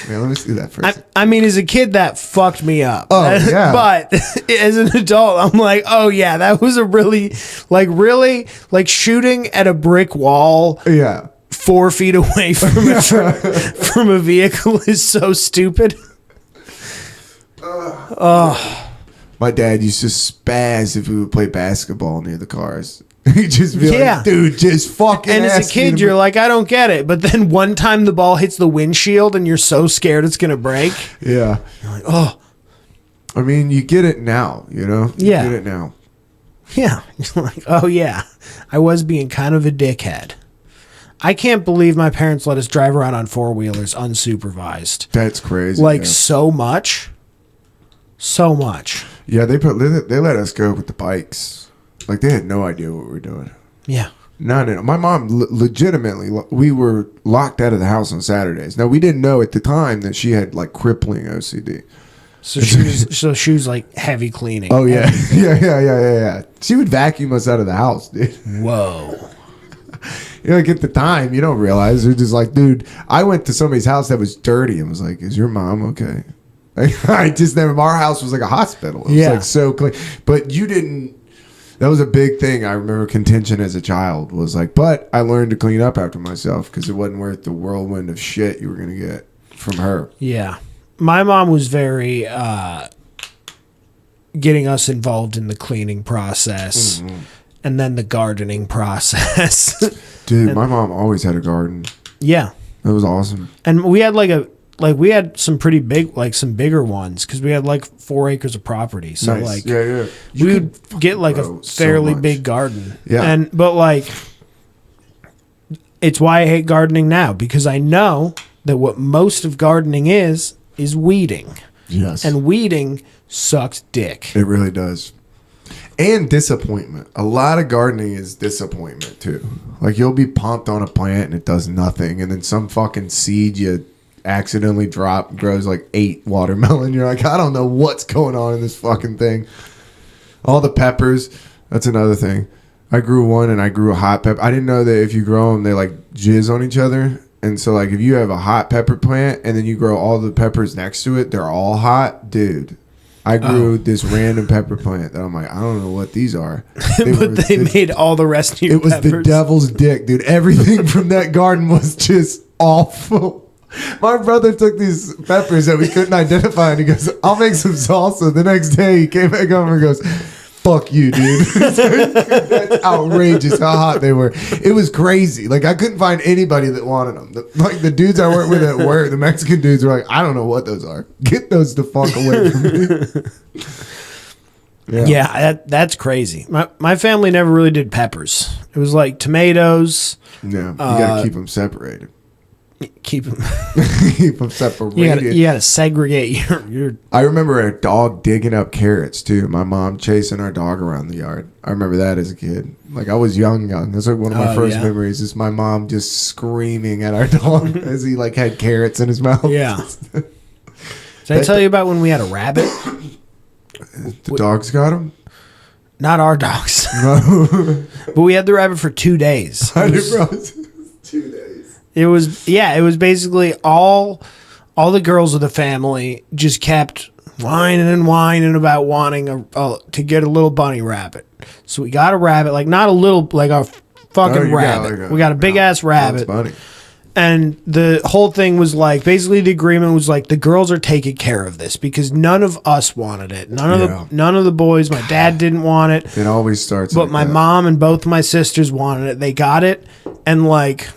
Man, let me see that first. I mean, as a kid, that fucked me up. Oh, yeah. But as an adult, I'm like, oh, yeah, that was a really, like shooting at a brick wall. Yeah. 4 feet away from from a vehicle is so stupid. My dad used to spaz if we would play basketball near the cars. He'd just be Yeah. like, dude, just fucking And as a ask me kid, to you're like, I don't get it. But then one time the ball hits the windshield and you're so scared it's going to break. Yeah. You're like, oh. I mean, you get it now, you know? You Yeah. get it now. Yeah. You're like, oh, yeah. I was being kind of a dickhead. I can't believe my parents let us drive around on 4-wheelers unsupervised. That's crazy. Like, man. so much. So much. Yeah, they let us go with the bikes. Like, they had no idea what we were doing. Yeah. None of it. My mom legitimately, we were locked out of the house on Saturdays. Now, we didn't know at the time that she had like crippling OCD. So she was like heavy cleaning. Oh, yeah. Yeah. She would vacuum us out of the house, dude. Whoa. You know, like at the time, you don't realize. They're just like, dude, I went to somebody's house that was dirty and was like, is your mom okay? Like, I just never, our house was like a hospital. It was like so clean. But you didn't, that was a big thing. I remember contention as a child was like, but I learned to clean up after myself because it wasn't worth the whirlwind of shit you were going to get from her. Yeah. My mom was very getting us involved in the cleaning process and then the gardening process. Dude, my mom always had a garden. Yeah. That was awesome. And we had we had some pretty big, like some bigger ones because we had like 4 acres of property. So Nice. like, yeah. we would get like a fairly big garden. Yeah. But like, it's why I hate gardening now because I know that what most of gardening is weeding. Yes. And weeding sucks dick. It really does. And disappointment. A lot of gardening is disappointment too. Like you'll be pumped on a plant and it does nothing. And then some fucking seed you accidentally drop grows like 8 watermelon. You're like, I don't know what's going on in this fucking thing. All the peppers. That's another thing. I grew one and I grew a hot pepper. I didn't know that if you grow them, they like jizz on each other. And so like if you have a hot pepper plant and then you grow all the peppers next to it, they're all hot. Dude. I grew this random pepper plant that I'm like, I don't know what these are. They made all the rest of your It was peppers. the devil's dick, dude. Everything from that garden was just awful. My brother took these peppers that we couldn't identify and he goes, I'll make some salsa. The next day he came back over and goes, fuck you, dude. That's outrageous how hot they were. It was crazy. Like I couldn't find anybody that wanted them. Like the dudes I worked with at work, the Mexican dudes were like, I don't know what those are. Get those the fuck away from me. Yeah, that's crazy. My family never really did peppers. It was like tomatoes. Yeah, you gotta keep them separated. Keep them. Keep them separated. You gotta segregate your. I remember a dog digging up carrots too. My mom chasing our dog around the yard. I remember that as a kid. Like I was young. That's like one of my first memories. Is my mom just screaming at our dog as he like had carrots in his mouth. Yeah. Did I tell you about when we had a rabbit? The dogs got him. Not our dogs. No. But we had the rabbit for 2 days. 2 days. It was basically all the girls of the family just kept whining and whining about wanting to get a little bunny rabbit. So we got a rabbit, like not a little, like a fucking rabbit. We got a big ass rabbit. That's funny. And the whole thing was like, basically the agreement was like, the girls are taking care of this because none of us wanted it. None of the boys, my dad didn't want it. It always starts But like my that. mom and both my sisters wanted it. They got it. And like,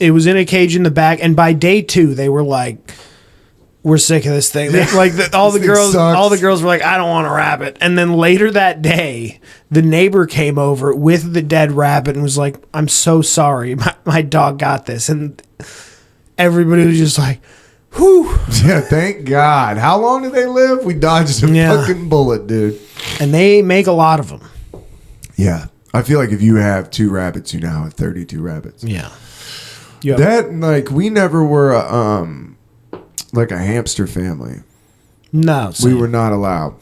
it was in a cage in the back. And by day 2, they were like, we're sick of this thing. All the girls were like, I don't want a rabbit. And then later that day, the neighbor came over with the dead rabbit and was like, I'm so sorry. My dog got this. And everybody was just like, whew. Yeah, thank God. How long did they live? We dodged a fucking bullet, dude. And they make a lot of them. Yeah. I feel like if you have 2 rabbits, you now have 32 rabbits. Yeah. That, like, we never were like a hamster family. No. We were not allowed.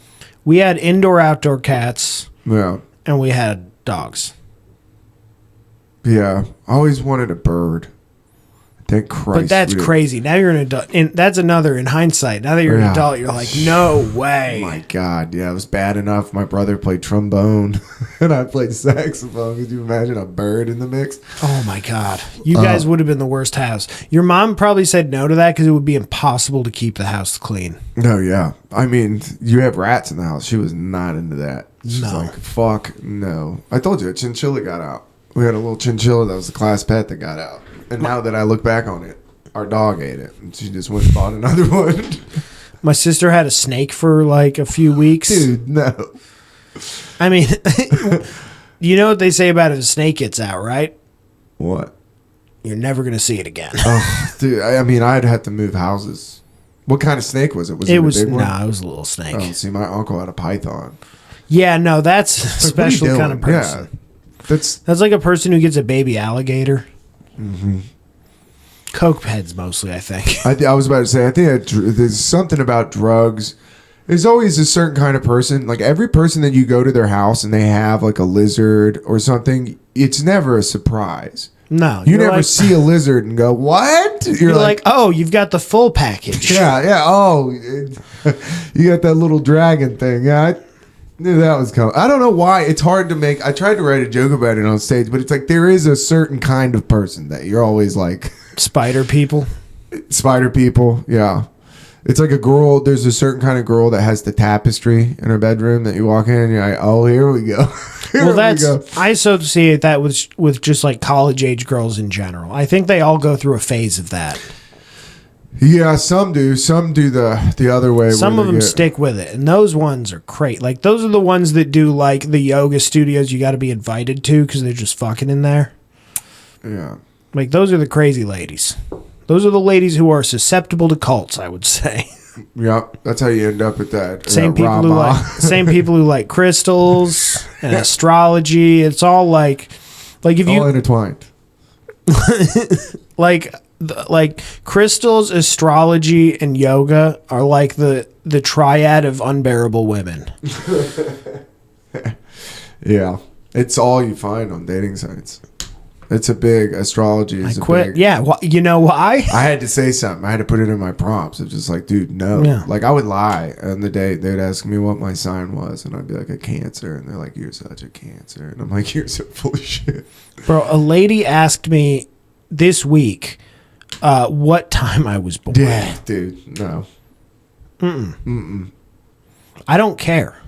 We had indoor-outdoor cats. Yeah. And we had dogs. Yeah. I always wanted a bird. Thank Christ. But that's crazy. Now you're an adult. And that's another, in hindsight, now that you're an adult, you're like, no way. Oh my God. Yeah, it was bad enough. My brother played trombone and I played saxophone. Could you imagine a bird in the mix? Oh my God. You guys would have been the worst house. Your mom probably said no to that because it would be impossible to keep the house clean. No, yeah. I mean, you have rats in the house. She was not into that. She's No. like, fuck no. I told you, a chinchilla got out. We had a little chinchilla that was the class pet that got out. And now that I look back on it, our dog ate it. And she just went and bought another one. My sister had a snake for like a few weeks. Dude, no. I mean, you know what they say about if a snake gets out, right? What? You're never going to see it again. Oh, dude, I mean, I'd have to move houses. What kind of snake was it? Was it a big one? No, it was a little snake. Oh, see, my uncle had a python. Yeah, no, that's a special kind of person. Yeah. That's like a person who gets a baby alligator. Mm-hmm. Coke heads mostly, I think. I was about to say, I think there's something about drugs. There's always a certain kind of person. Like every person that you go to their house and they have like a lizard or something, it's never a surprise. No. You never see a lizard and go, what? You're like, oh, you've got the full package. Yeah. Oh, you got that little dragon thing. Yeah, I knew that was coming. I don't know why. It's hard to make. I tried to write a joke about it on stage, but it's like there is a certain kind of person that you're always like. Spider people. Spider people, yeah. It's like a girl. There's a certain kind of girl that has the tapestry in her bedroom that you walk in and you're like, oh, here we go. I associate that with just like college age girls in general. I think they all go through a phase of that. Yeah, some do. Some do the other way. Some of them stick with it, and those ones are great. Like those are the ones that do like the yoga studios you got to be invited to because they're just fucking in there. Yeah. Like those are the crazy ladies. Those are the ladies who are susceptible to cults, I would say. Yep, that's how you end up with that. Same people who like crystals and astrology. It's all like if you all intertwined. like crystals, astrology, and yoga are like the triad of unbearable women. Yeah, it's all you find on dating sites. It's a big astrology. I quit. Yeah, you know why? I had to say something. I had to put it in my prompts. It's just like, dude, no. Yeah. Like I would lie on the date. They'd ask me what my sign was, and I'd be like a Cancer, and they're like, "You're such a Cancer," and I'm like, "You're so full of shit." Bro, a lady asked me this week what time I was born. Yeah, dude, no. Mm-mm. I don't care.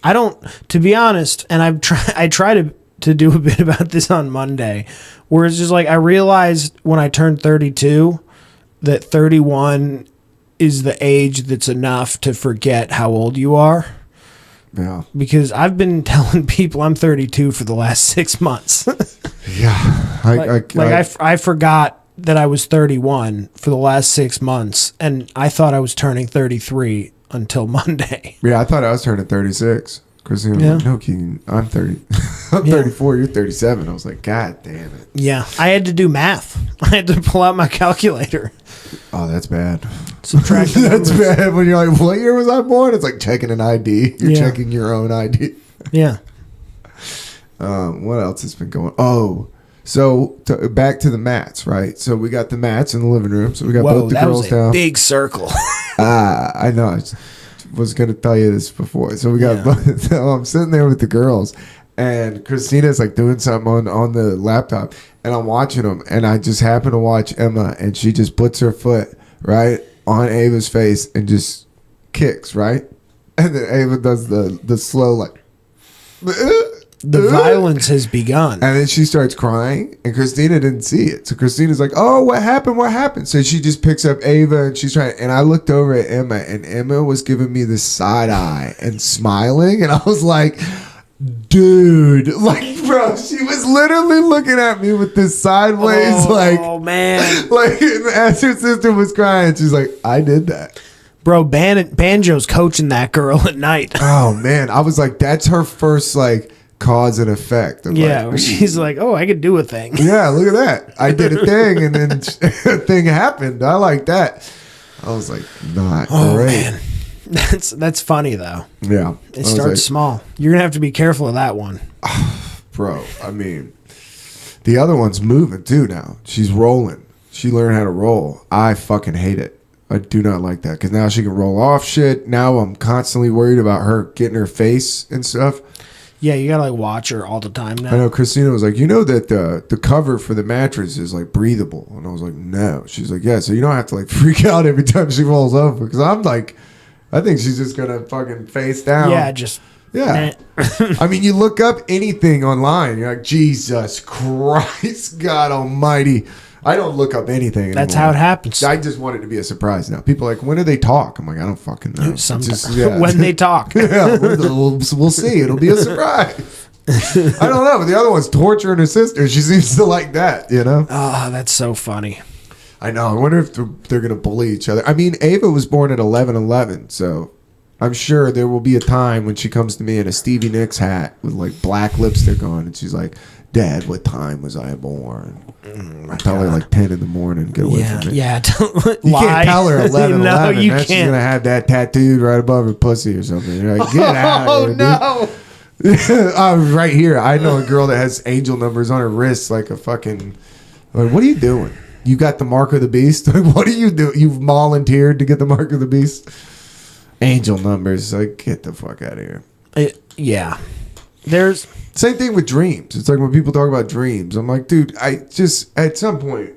I don't. To be honest, and I try to do a bit about this on Monday, where it's just like I realized when I turned 32 that 31 is the age that's enough to forget how old you are. Yeah. Because I've been telling people I'm 32 for the last 6 months. Yeah. I forgot that I was 31 for the last 6 months, and I thought I was turning 33 until Monday. Yeah, I thought I was turning 36. Christine was like, no, Keegan, I'm 30. I'm 34, you're 37. I was like, God damn it. Yeah, I had to do math. I had to pull out my calculator. Oh, that's bad. Subtract That's bad when you're like, what year was I born? It's like checking an ID. You're checking your own ID. Yeah. What else has been going on? Oh, so back to the mats, right? So we got the mats in the living room. So we got both the girls down. Big circle. I know. I was going to tell you this before. So we got both. So I'm sitting there with the girls, and Christina's like doing something on the laptop, and I'm watching them, and I just happen to watch Emma, and she just puts her foot right on Ava's face and just kicks, right? And then Ava does the slow like. The violence has begun. And then she starts crying, and Christina didn't see it. So Christina's like, oh, what happened? What happened? So she just picks up Ava, and she's trying. And I looked over at Emma, and Emma was giving me the side eye and smiling. And I was like, dude, like, bro, she was literally looking at me with this sideways, oh, man. Like, as her sister was crying, she's like, I did that. Bro, Banjo's coaching that girl at night. Oh, man. I was like, that's her first, like, cause and effect. Yeah, where she's like, oh, I could do a thing. Yeah, look at that. I did a thing, and then a thing happened. I like that. I was like, not great. Man. That's funny, though. Yeah. It starts small. You're going to have to be careful of that one. Bro, I mean, The other one's moving too now. She's rolling. She learned how to roll. I fucking hate it. I do not like that because now she can roll off shit. Now I'm constantly worried about her getting her face and stuff. Yeah, you gotta like watch her all the time now. I know Christina was like, you know that the cover for the mattress is like breathable, and I was like, no. She's like, yeah, so you don't have to like freak out every time she rolls over because I'm like, I think she's just gonna fucking face down. Yeah, just. Yeah. I mean, you look up anything online, you're like, Jesus Christ, God Almighty. I don't look up anything anymore. That's how it happens. I just want it to be a surprise now. People are like, when do they talk? I'm like, I don't fucking know. When they talk. Yeah, we'll see. It'll be a surprise. I don't know, but the other one's torturing her sister. She seems to like that, you know? Oh, that's so funny. I know. I wonder if they're going to bully each other. I mean, Ava was born at 11/11, so I'm sure there will be a time when she comes to me in a Stevie Nicks hat with like black lipstick on, and she's like, Dad, what time was I born? I tell her like 10 in the morning. Get away from me. Yeah, you can't tell her 11. No, you She's can't. gonna have that tattooed right above her pussy or something. You're like, get out of here, no. dude. Right here, I know a girl that has angel numbers on her wrists, like a fucking. Like, what are you doing? You got the mark of the beast. Like, what are you doing? You've volunteered to get the mark of the beast. Angel numbers. Like, get the fuck out of here. Yeah. There's. Same thing with dreams. It's like when people talk about dreams, I'm like, dude, I just, at some point,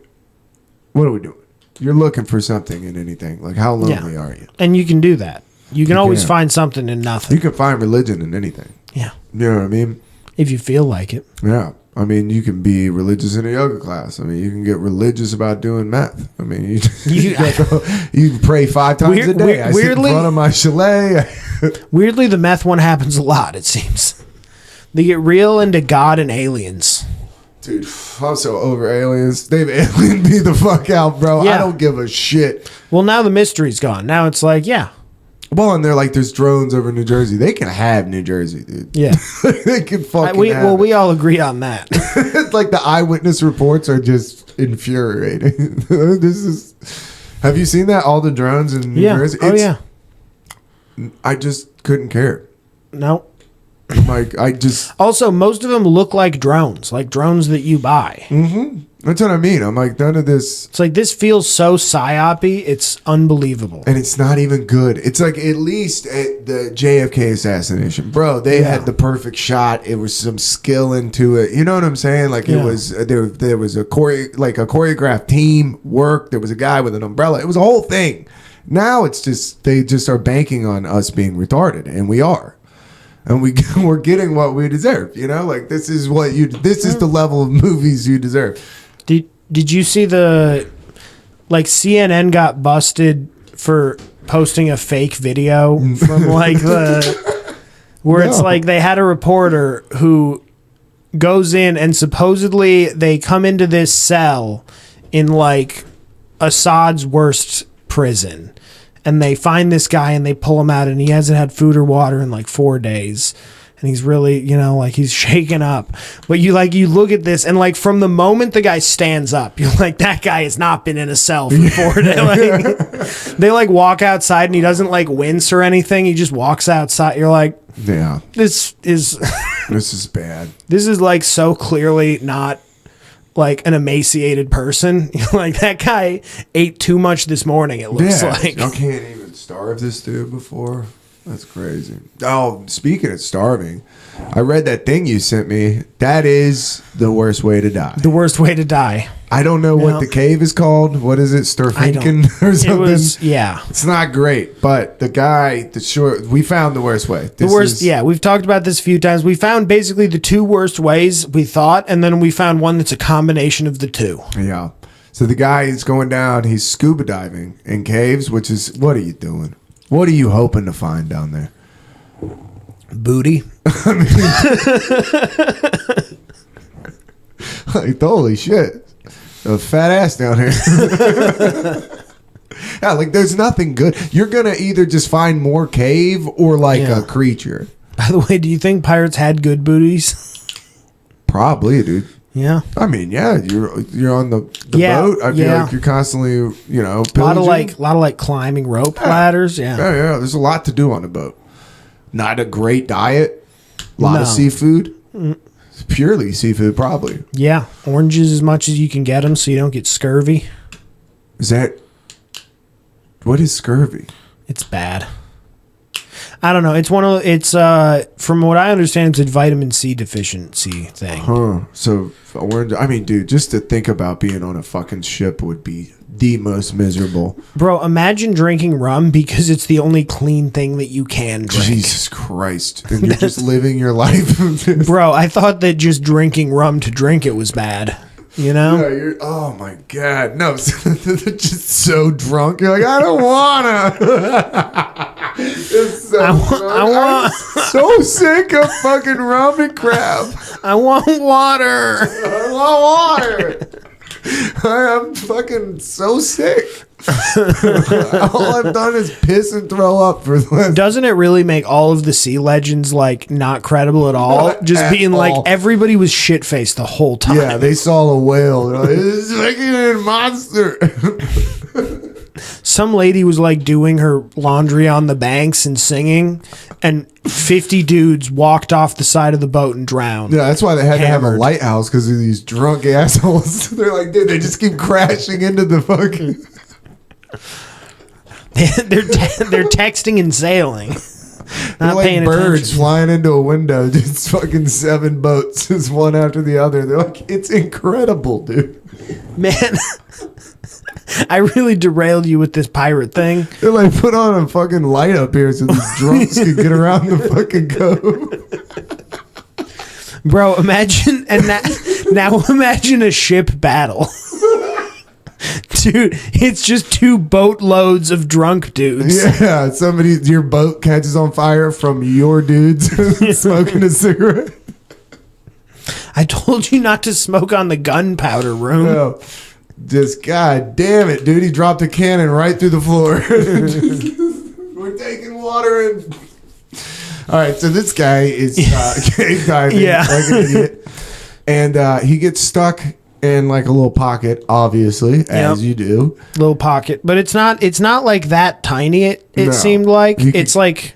what are we doing? You're looking for something in anything. Like, how lonely are you? And you can do that. You can always find something in nothing. You can find religion in anything. Yeah. You know what I mean? If you feel like it. Yeah. I mean, you can be religious in a yoga class. I mean, you can get religious about doing meth. I mean, you pray 5 times a day. I sit in front of my chalet. Weirdly, the meth one happens a lot, it seems. They get real into God and aliens. Dude, I'm so over aliens. They've aliened me the fuck out, bro. Yeah. I don't give a shit. Well, now the mystery's gone. Now it's like, yeah. Well, and they're like, there's drones over New Jersey. They can have New Jersey, dude. Yeah. They can fucking have it. We all agree on that. It's like the eyewitness reports are just infuriating. Have you seen that? All the drones in New Jersey? Yeah. I just couldn't care. No. Like, Also, most of them look like drones that you buy. Mm-hmm. That's what I mean. I'm like, none of this. It's like, this feels so psyop-y, it's unbelievable. And it's not even good. It's like, at least at the JFK assassination, bro, they had the perfect shot. It was some skill into it. You know what I'm saying? Like, it was, there was a choreographed team work. There was a guy with an umbrella. It was a whole thing. Now it's just, they just are banking on us being retarded, and we are. And we're getting what we deserve, you know? Like, this is the level of movies you deserve. Did you see CNN got busted for posting a fake video from it's like they had a reporter who goes in and supposedly they come into this cell in like Assad's worst prison. And they find this guy and they pull him out and he hasn't had food or water in like 4 days. And he's really, like he's shaken up. But you look at this and like from the moment the guy stands up, you're like, that guy has not been in a cell for 4 days. Like, they like walk outside and he doesn't like wince or anything. He just walks outside. You're like, yeah, this is bad. This is like so clearly not like an emaciated person. Like, that guy ate too much this morning, it looks like. I can't even starve this dude before. That's crazy. Oh, speaking of starving, I read that thing you sent me. That is the worst way to die. The worst way to die. I don't know what the cave is called. What is it? Sturfinken or something? It was, yeah. It's not great, but the guy, we found the worst way. We've talked about this a few times. We found basically the 2 worst ways we thought, and then we found one that's a combination of the 2. Yeah. So the guy is going down, he's scuba diving in caves, which is, what are you doing? What are you hoping to find down there? Booty. I mean, like, holy shit. A fat ass down here. Yeah, like, there's nothing good. You're going to either just find more cave or like a creature. By the way, do you think pirates had good booties? Probably, dude. Yeah. I mean, yeah, you're on the boat. I feel like you're constantly, pillaging. A lot of climbing rope ladders. Yeah. Yeah. There's a lot to do on a boat. Not a great diet. A lot of seafood. Purely seafood, probably. Yeah, oranges as much as you can get them, so you don't get scurvy. Is that what is scurvy? It's bad. I don't know. It's from what I understand, it's a vitamin C deficiency thing. Huh. So orange. I mean, dude, just to think about being on a fucking ship would be the most miserable. Bro, imagine drinking rum because it's the only clean thing that you can drink. Jesus Christ. And you're just living your life. Bro, I thought that just drinking rum to drink it was bad. You know? Yeah, oh my God. No, they're just so drunk. You're like, I don't wanna. It's so I'm so sick of fucking rum and crap. I want water. I want water. I'm fucking so sick. All I've done is piss and throw up for the last. Doesn't it really make all of the sea legends like not credible at all? Not Just at being all. like everybody was shit faced the whole time. Yeah, they saw a whale. They're like, this is fucking a monster. Some lady was like doing her laundry on the banks and singing, and 50 dudes walked off the side of the boat and drowned. Yeah, that's why they had to have a Hammered. lighthouse because of these drunk assholes. They're like, dude, they just keep crashing into the fucking. they're texting and sailing. They're Not like paying birds attention. flying into a window, just fucking 7 boats, just one after the other. They're like, it's incredible, dude. Man, I really derailed you with this pirate thing. They're like, put on a fucking light up here so these drunks can get around the fucking cove. Bro, imagine, now imagine a ship battle. Dude, it's just 2 boatloads of drunk dudes. Yeah, your boat catches on fire from your dudes smoking a cigarette. I told you not to smoke on the gunpowder room. No, just god damn it, dude! He dropped a cannon right through the floor. We're taking water and. All right, so this guy is cave diving like an idiot, and he gets stuck in like a little pocket, obviously, as you do. Little pocket, but it's not like that tiny. It No. seemed like it's like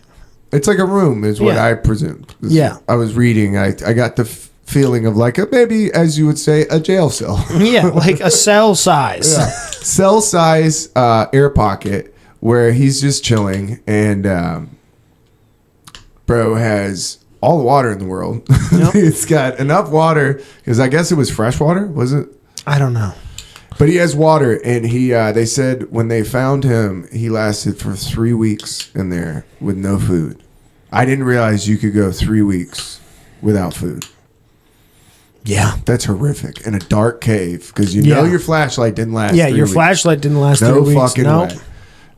a room, is what Yeah. I presumed. Yeah. I was reading. I got the feeling of like maybe, as you would say, a jail cell. yeah, like a cell size. Yeah. Cell size air pocket where he's just chilling, and bro has all the water in the world. Yep. It's got enough water because I guess it was fresh water, was it? I don't know. But he has water, and they said when they found him, he lasted for 3 weeks in there with no food. I didn't realize you could go 3 weeks without food. Yeah. That's horrific. In a dark cave, because you know Yeah. your flashlight didn't last. Yeah, 3 your weeks. flashlight didn't last 3 No weeks. fucking No. way.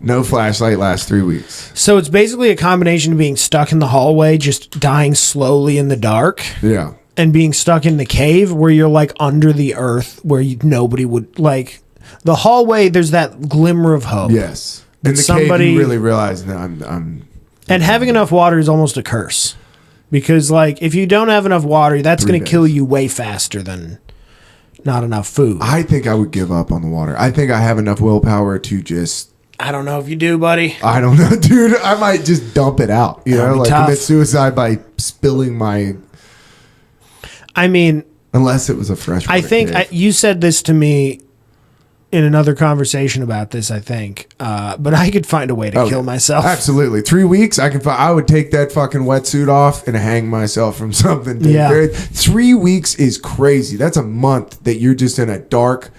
No flashlight lasts 3 weeks. So it's basically a combination of being stuck in the hallway, just dying slowly in the dark, Yeah. and being stuck in the cave where you're like under the earth where nobody would like the hallway. There's that glimmer of hope. Yes. In the somebody- cave, you really realize that I'm And having enough water is almost a curse. Because like if you don't have enough water, that's 3 going to kill days. you way faster than not enough food. I think I would give up on the water. I think I have enough willpower to just. I don't know if you do, buddy. I don't know, dude. I might just dump it out. You That'd know, be like tough. commit suicide by spilling my. I mean, Unless it was a fresh. I think you said this to me in another conversation about this, I think. But I could find a way to kill myself. Absolutely. 3 weeks, I would take that fucking wetsuit off and hang myself from something. Dude. Yeah. 3 weeks is crazy. That's a month that you're just in a dark.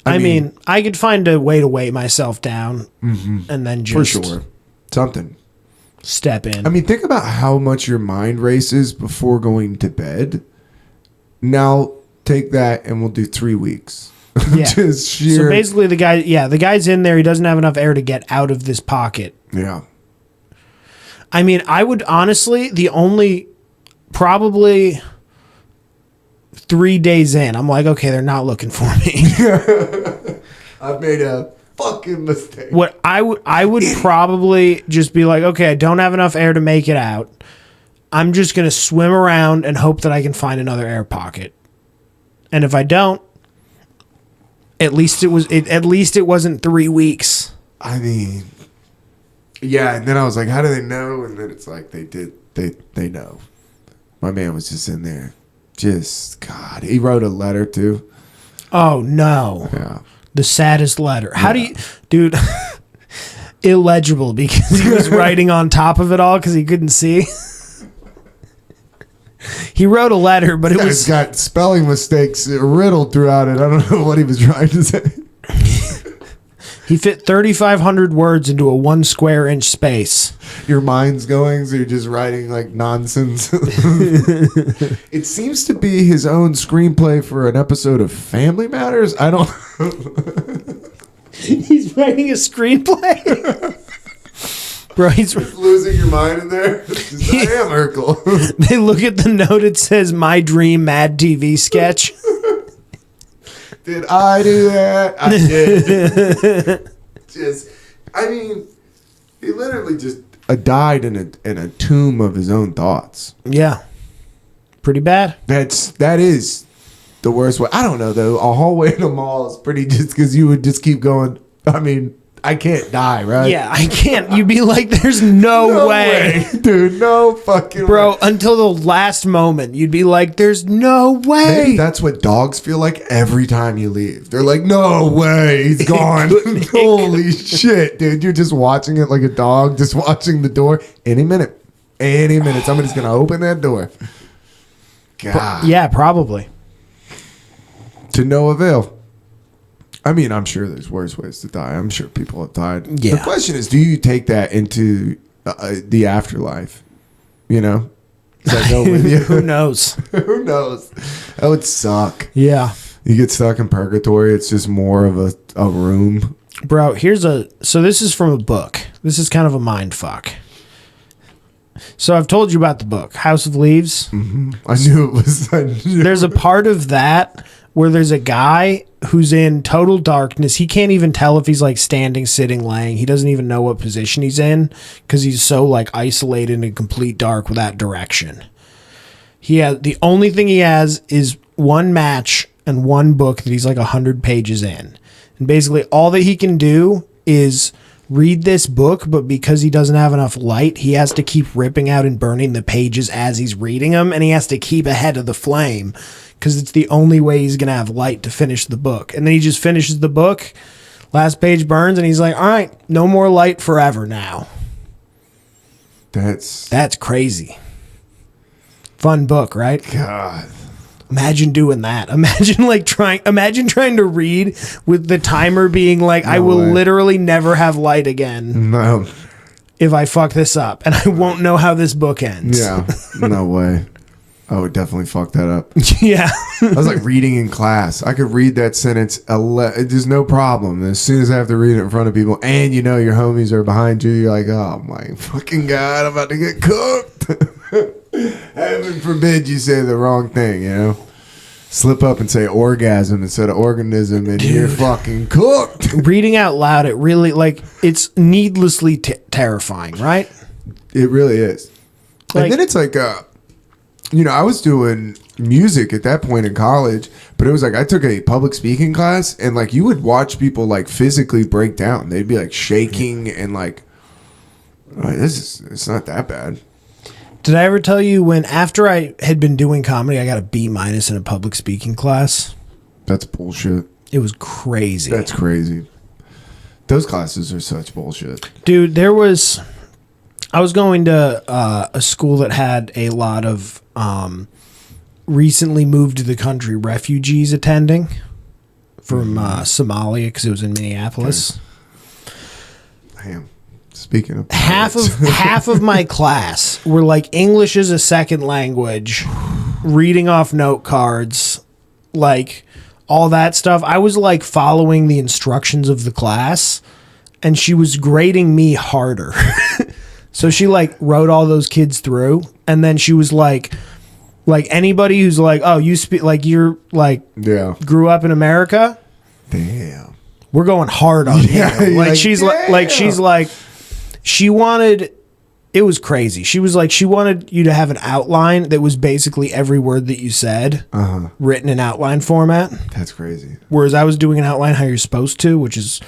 I mean, I could find a way to weigh myself down and then For just sure. Something. step in. I mean, think about how much your mind races before going to bed. Now take that and we'll do 3 weeks. Yeah. Just sheer. So basically the guy's in there. He doesn't have enough air to get out of this pocket. Yeah. I mean, I would honestly, probably 3 days in, I'm like, okay, they're not looking for me. I've made a fucking mistake. What I would probably just be like, okay, I don't have enough air to make it out. I'm just going to swim around and hope that I can find another air pocket. And if I don't, at least it wasn't 3 weeks. I mean, yeah. And then I was like, how do they know? And then it's like they know. My man was just in there Just, God, he wrote a letter too. Oh, no. Yeah. The saddest letter. How do you... Dude, illegible because he was writing on top of it all because he couldn't see. He wrote a letter, but it was... He's got spelling mistakes riddled throughout it. I don't know what he was trying to say. He fit 3,500 words into a 1 square inch space. Your mind's going, so you're just writing like nonsense. It seems to be his own screenplay for an episode of Family Matters. I don't... He's writing a screenplay? Bro, he's losing your mind in there. I am Urkel. They look at the note, it says My Dream Mad TV Sketch. Did I do that? I did. I mean, he literally just died in a tomb of his own thoughts. Yeah. Pretty bad. That is the worst way. I don't know though. A hallway in a mall is pretty, just because you would just keep going. I mean, I can't die, right? Yeah, I can't. You'd be like, there's no way. Dude, no fucking Bro, way. until the last moment, you'd be like, there's no way. Maybe that's what dogs feel like every time you leave. They're like, no way, he's gone. Holy shit, dude. You're just watching it like a dog, just watching the door. Any minute, somebody's going to open that door. God. Yeah, probably. To no avail. I mean, I'm sure there's worse ways to die. I'm sure people have died. Yeah. The question is, do you take that into the afterlife? You know? Does that go with you? Who knows? Who knows? That would suck. Yeah. You get stuck in purgatory. It's just more of a room. Bro, so this is from a book. This is kind of a mind fuck. So I've told you about the book, House of Leaves. Mm-hmm. I knew it was. There's a part of that where there's a guy who's in total darkness. He can't even tell if he's like standing, sitting, laying. He doesn't even know what position he's in because he's so like isolated in complete dark without direction. The only thing he has is one match and one book that he's like 100 pages in. And basically all that he can do is read this book, but because he doesn't have enough light, he has to keep ripping out and burning the pages as he's reading them, and he has to keep ahead of the flame because it's the only way he's going to have light to finish the book. And then he just finishes the book, last page burns, and he's like, all right, no more light forever now. That's crazy. Fun book, right? God. Imagine doing that. Imagine trying to read with the timer being like, I will literally never have light again. No. If I fuck this up, and I won't know how this book ends. Yeah. No way. I would definitely fuck that up. Yeah. I was like reading in class. I could read that sentence. There's no problem. As soon as I have to read it in front of people, and you know your homies are behind you, you're like, oh my fucking God, I'm about to get cooked. Heaven forbid you say the wrong thing, you know? Slip up and say orgasm instead of organism, and you're fucking cooked. Reading out loud, it really, it's needlessly terrifying, right? It really is. And then it's like, I was doing music at that point in college, but it was like I took a public speaking class, and like you would watch people like physically break down. They'd be like shaking and like, it's not that bad. Did I ever tell you when after I had been doing comedy, I got a B- in a public speaking class? That's bullshit. It was crazy. That's crazy. Those classes are such bullshit. Dude, I was going to a school that had a lot of recently moved to the country refugees attending from Somalia because it was in Minneapolis. Okay. Damn. Speaking of half of my class were like English as a second language, reading off note cards, like all that stuff. I was like following the instructions of the class, and she was grading me harder. So she like wrote all those kids through, and then she was like anybody who's like, oh, you speak like you're like grew up in America. Damn. We're going hard on you. She wanted, it was crazy. She was like, she wanted you to have an outline that was basically every word that you said written in outline format. That's crazy. Whereas I was doing an outline how you're supposed to, which is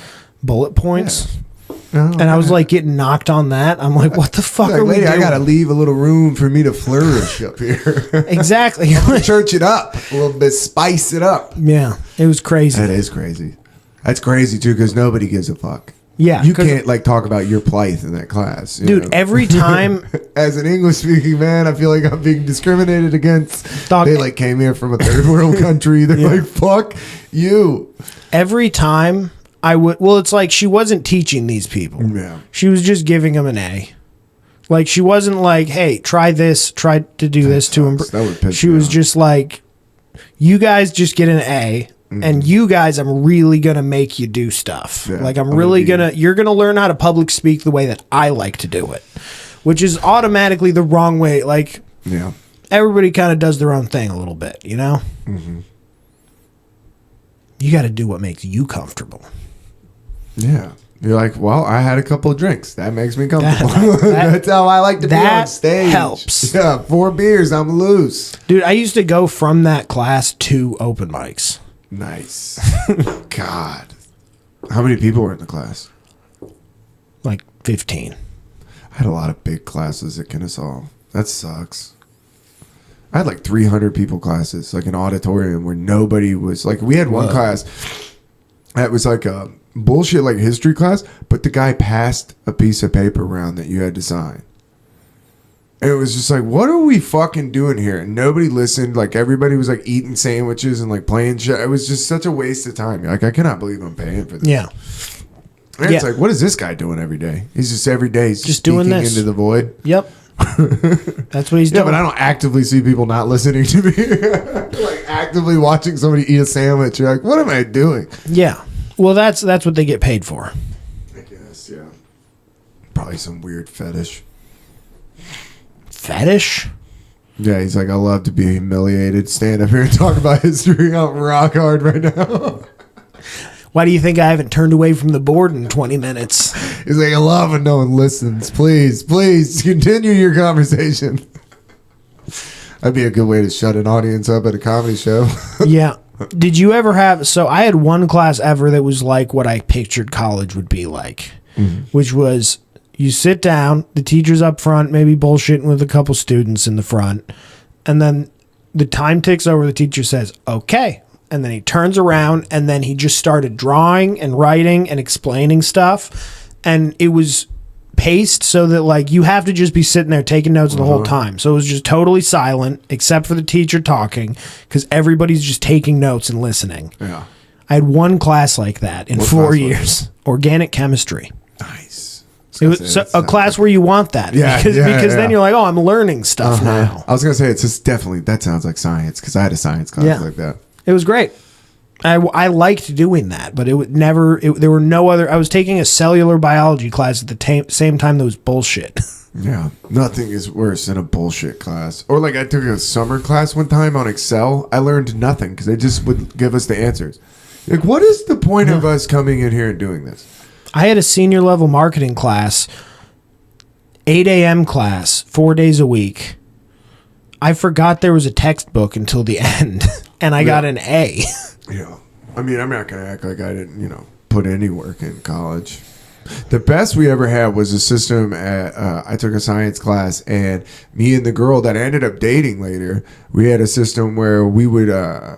bullet points. Yeah. and I was like getting knocked on that. I'm like, what the fuck Like, are we lady, doing? I gotta leave a little room for me to flourish up here. Exactly. Church it up a little bit, spice it up. Yeah, it was crazy. That is crazy. That's crazy too, because nobody gives a fuck. Yeah, you can't like talk about your plight in that class, you dude. know? Every time, as an English speaking man, I feel like I'm being discriminated against. Dog, they like came here from a third world country. They're like, fuck you. every time I would. Well, it's like she wasn't teaching these people. Yeah. She was just giving them an A. Like she wasn't like, hey, try this, try to do this to sucks. That would piss She me was off. just like, you guys just get an A. And you guys, I'm really gonna make you do stuff. Yeah, like I'm really you're gonna learn how to public speak the way that I like to do it, which is automatically the wrong way. Like, Yeah. everybody kind of does their own thing a little bit, you know. You got to do what makes you comfortable. Yeah. You're like, well, I had a couple of drinks. That makes me comfortable. That- That's how I like to be that on stage. helps. Yeah, 4 beers, I'm loose. Dude, I used to go from that class to open mics. Nice. God. How many people were in the class? Like 15. I had a lot of big classes at Kennesaw. That sucks. I had like 300 people classes, like an auditorium where nobody was like, we had one class that was like a bullshit like history class, but the guy passed a piece of paper around that you had to sign. And it was just like, what are we fucking doing here? And nobody listened. Like everybody was like eating sandwiches and like playing shit. It was just such a waste of time. Like I cannot believe I'm paying for this. Yeah. And it's like, what is this guy doing every day? He's just every day he's Just doing speaking this. into the void. Yep. That's what he's Yeah, doing. but I don't actively see people not listening to me. Like actively watching somebody eat a sandwich. You're like, what am I doing? Yeah. Well, that's what they get paid for. I guess, yeah. Probably some weird fetish. Fetish? Yeah, he's like, I love to be humiliated. Stand up here and talk about history. I'm rock hard right now. Why do you think I haven't turned away from the board in 20 minutes? He's like, I love when no one listens. Please continue your conversation. That'd be a good way to shut an audience up at a comedy show. Yeah. Did you ever have... So I had one class ever that was like what I pictured college would be like, which was you sit down, the teacher's up front, maybe bullshitting with a couple students in the front, and then the time ticks over, the teacher says, okay. And then he turns around, and then he just started drawing and writing and explaining stuff. And it was paced so that like you have to just be sitting there taking notes the whole time. So it was just totally silent except for the teacher talking because everybody's just taking notes and listening. Yeah. I had one class like that in What 4 class was years. Organic chemistry. Nice. It was so, a class where you want that. Yeah, because then you're like, oh, I'm learning stuff now. I was going to say, it's just definitely, that sounds like science because I had a science class Yeah. like that. It was great. I liked doing that, but it would never. There were no other. I was taking a cellular biology class at the same time that was bullshit. Yeah, nothing is worse than a bullshit class. Or like I took a summer class one time on Excel. I learned nothing because they just would give us the answers. Like, what is the point of us coming in here and doing this? I had a senior level marketing class, 8 a.m. class, 4 days a week. I forgot there was a textbook until the end, and I got an A. Yeah. I mean, I'm not going to act like I didn't, put any work in college. The best we ever had was a system at, I took a science class, and me and the girl that I ended up dating later, we had a system where we would,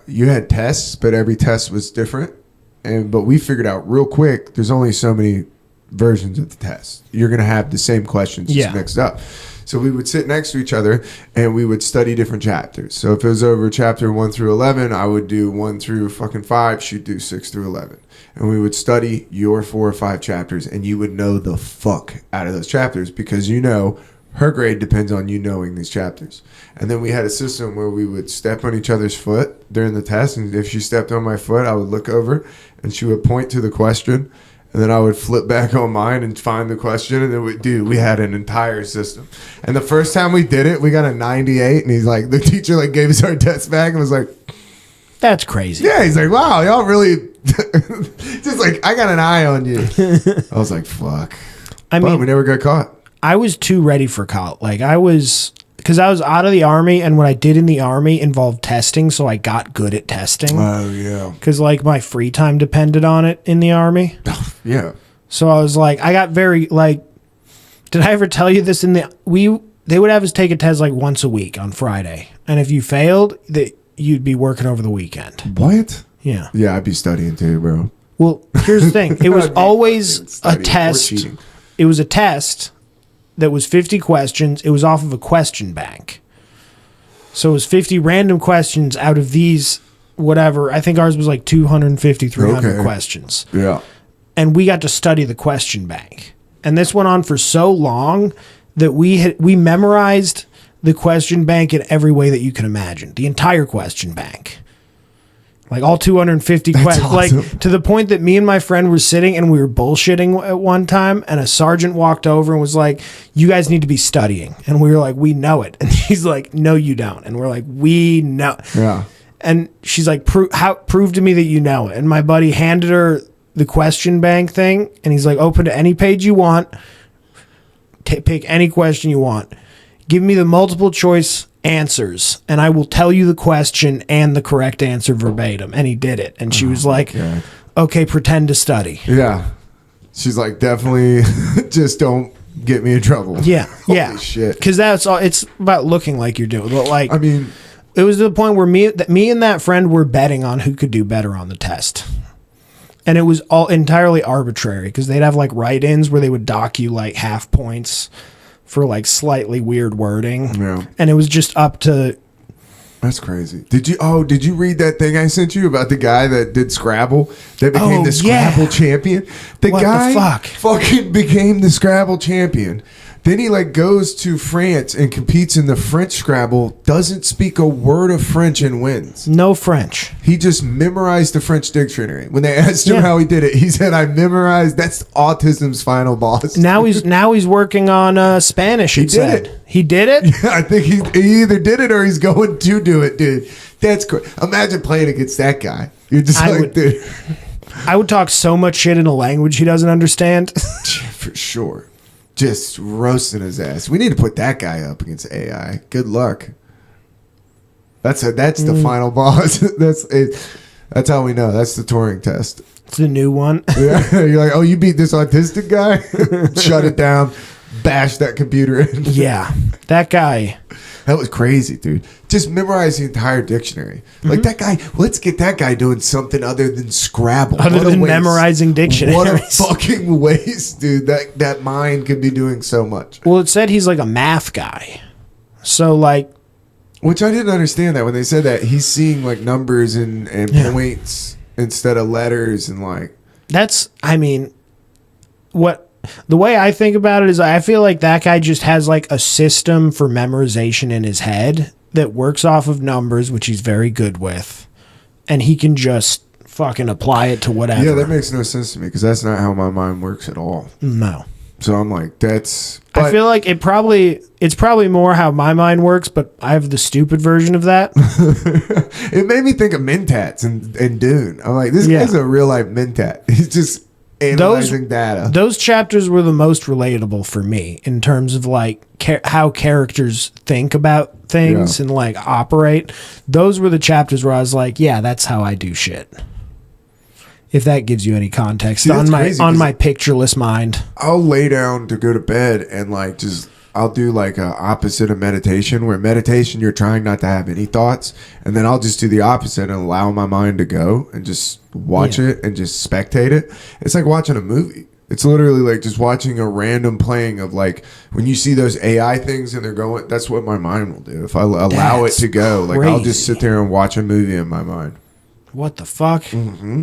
you had tests, but every test was different. But we figured out real quick, there's only so many versions of the test. You're going to have the same questions just mixed up. So we would sit next to each other and we would study different chapters. So if it was over chapter 1 through 11, I would do 1 through fucking 5. She'd do 6 through 11. And we would study your 4 or 5 chapters, and you would know the fuck out of those chapters because her grade depends on you knowing these chapters. And then we had a system where we would step on each other's foot during the test. And if she stepped on my foot, I would look over and she would point to the question. And then I would flip back on mine and find the question. And then we had an entire system. And the first time we did it, we got a 98. And he's like, the teacher like gave us our test back and was like, That's crazy. yeah. He's like, wow, y'all really just like, I got an eye on you. I was like, fuck. I mean, we never got caught. I was too ready for college. Like because I was out of the Army, and what I did in the Army involved testing, so I got good at testing. Oh, yeah. Because like my free time depended on it in the Army. Yeah. So I was like, I got very like, did I ever tell you this they would have us take a test like once a week on Friday. And if you failed, you'd be working over the weekend. What? Yeah. Yeah, I'd be studying too, bro. Well, here's the thing. It was always a test. It was a test that was 50 questions. It was off of a question bank. So it was 50 random questions out of these, whatever. I think ours was like 250, 300 questions. Yeah. And we got to study the question bank. And this went on for so long that we memorized the question bank in every way that you can imagine. The entire question bank. Like all 250 questions. Awesome. Like to the point that me and my friend were sitting and we were bullshitting at one time, and a sergeant walked over and was like, "You guys need to be studying." And we were like, "We know it." And she's like, "No, you don't." And we're like, "We know." Yeah. And she's like, prove to me that you know it. And my buddy handed her the question bank thing, and he's like, "Open to any page you want. Pick any question you want. Give me the multiple choice answers, and I will tell you the question and the correct answer verbatim." And he did it. And she was like, "Okay, pretend to study." Yeah. She's like, definitely just don't get me in trouble. Yeah. Holy Yeah. shit. Because that's all. It's about looking like you're doing. But like, I mean, it was to the point where me and that friend were betting on who could do better on the test. And it was all entirely arbitrary because they'd have like write-ins where they would dock you like half points for like slightly weird wording. Yeah. And it was just up to... That's crazy. Did you read that thing I sent you about the guy that did Scrabble that became the Scrabble champion? The guy fucking became the Scrabble champion. Then he like goes to France and competes in the French Scrabble, doesn't speak a word of French and wins. No French. He just memorized the French dictionary. When they asked him how he did it, he said, "I memorized." That's autism's final boss. Now he's working on Spanish. He did it. He did it? Yeah, I think he either did it or he's going to do it, dude. That's crazy. Imagine playing against that guy. You're just dude. I would talk so much shit in a language he doesn't understand. For sure. Just roasting his ass. We need to put that guy up against AI. Good luck. That's the final boss. That's how we know. That's the Turing test. It's the new one. Yeah, you're like, oh, you beat this autistic guy? Shut it down. Bash that computer in. Yeah, that guy. That was crazy, dude. Just memorize the entire dictionary. Like that guy, let's get that guy doing something other than Scrabble. Other than memorizing dictionaries. What a fucking waste, dude. That mind could be doing so much. Well, it said he's like a math guy. So like... Which I didn't understand that when they said that. He's seeing like numbers and points instead of letters and like... That's, I mean, the way I think about it is I feel like that guy just has like a system for memorization in his head that works off of numbers, which he's very good with. And he can just fucking apply it to whatever. Yeah, that makes no sense to me because that's not how my mind works at all. No. So I'm like, I feel like it's probably more how my mind works, but I have the stupid version of that. It made me think of Mentats and Dune. I'm like, this guy's a real life Mentat. He's just analyzing data. Those chapters were the most relatable for me in terms of like how characters think about things and like operate. Those were the chapters where I was like, yeah, that's how I do shit. If that gives you any context on my pictureless mind. I'll lay down to go to bed and like I'll do like a opposite of meditation, where meditation you're trying not to have any thoughts, and then I'll just do the opposite and allow my mind to go and just watch it and just spectate it. It's like watching a movie. It's literally like just watching a random playing of like when you see those AI things and they're going. That's what my mind will do if I allow it to go. Like I'll just sit there and watch a movie in my mind. What the fuck? Mm-hmm.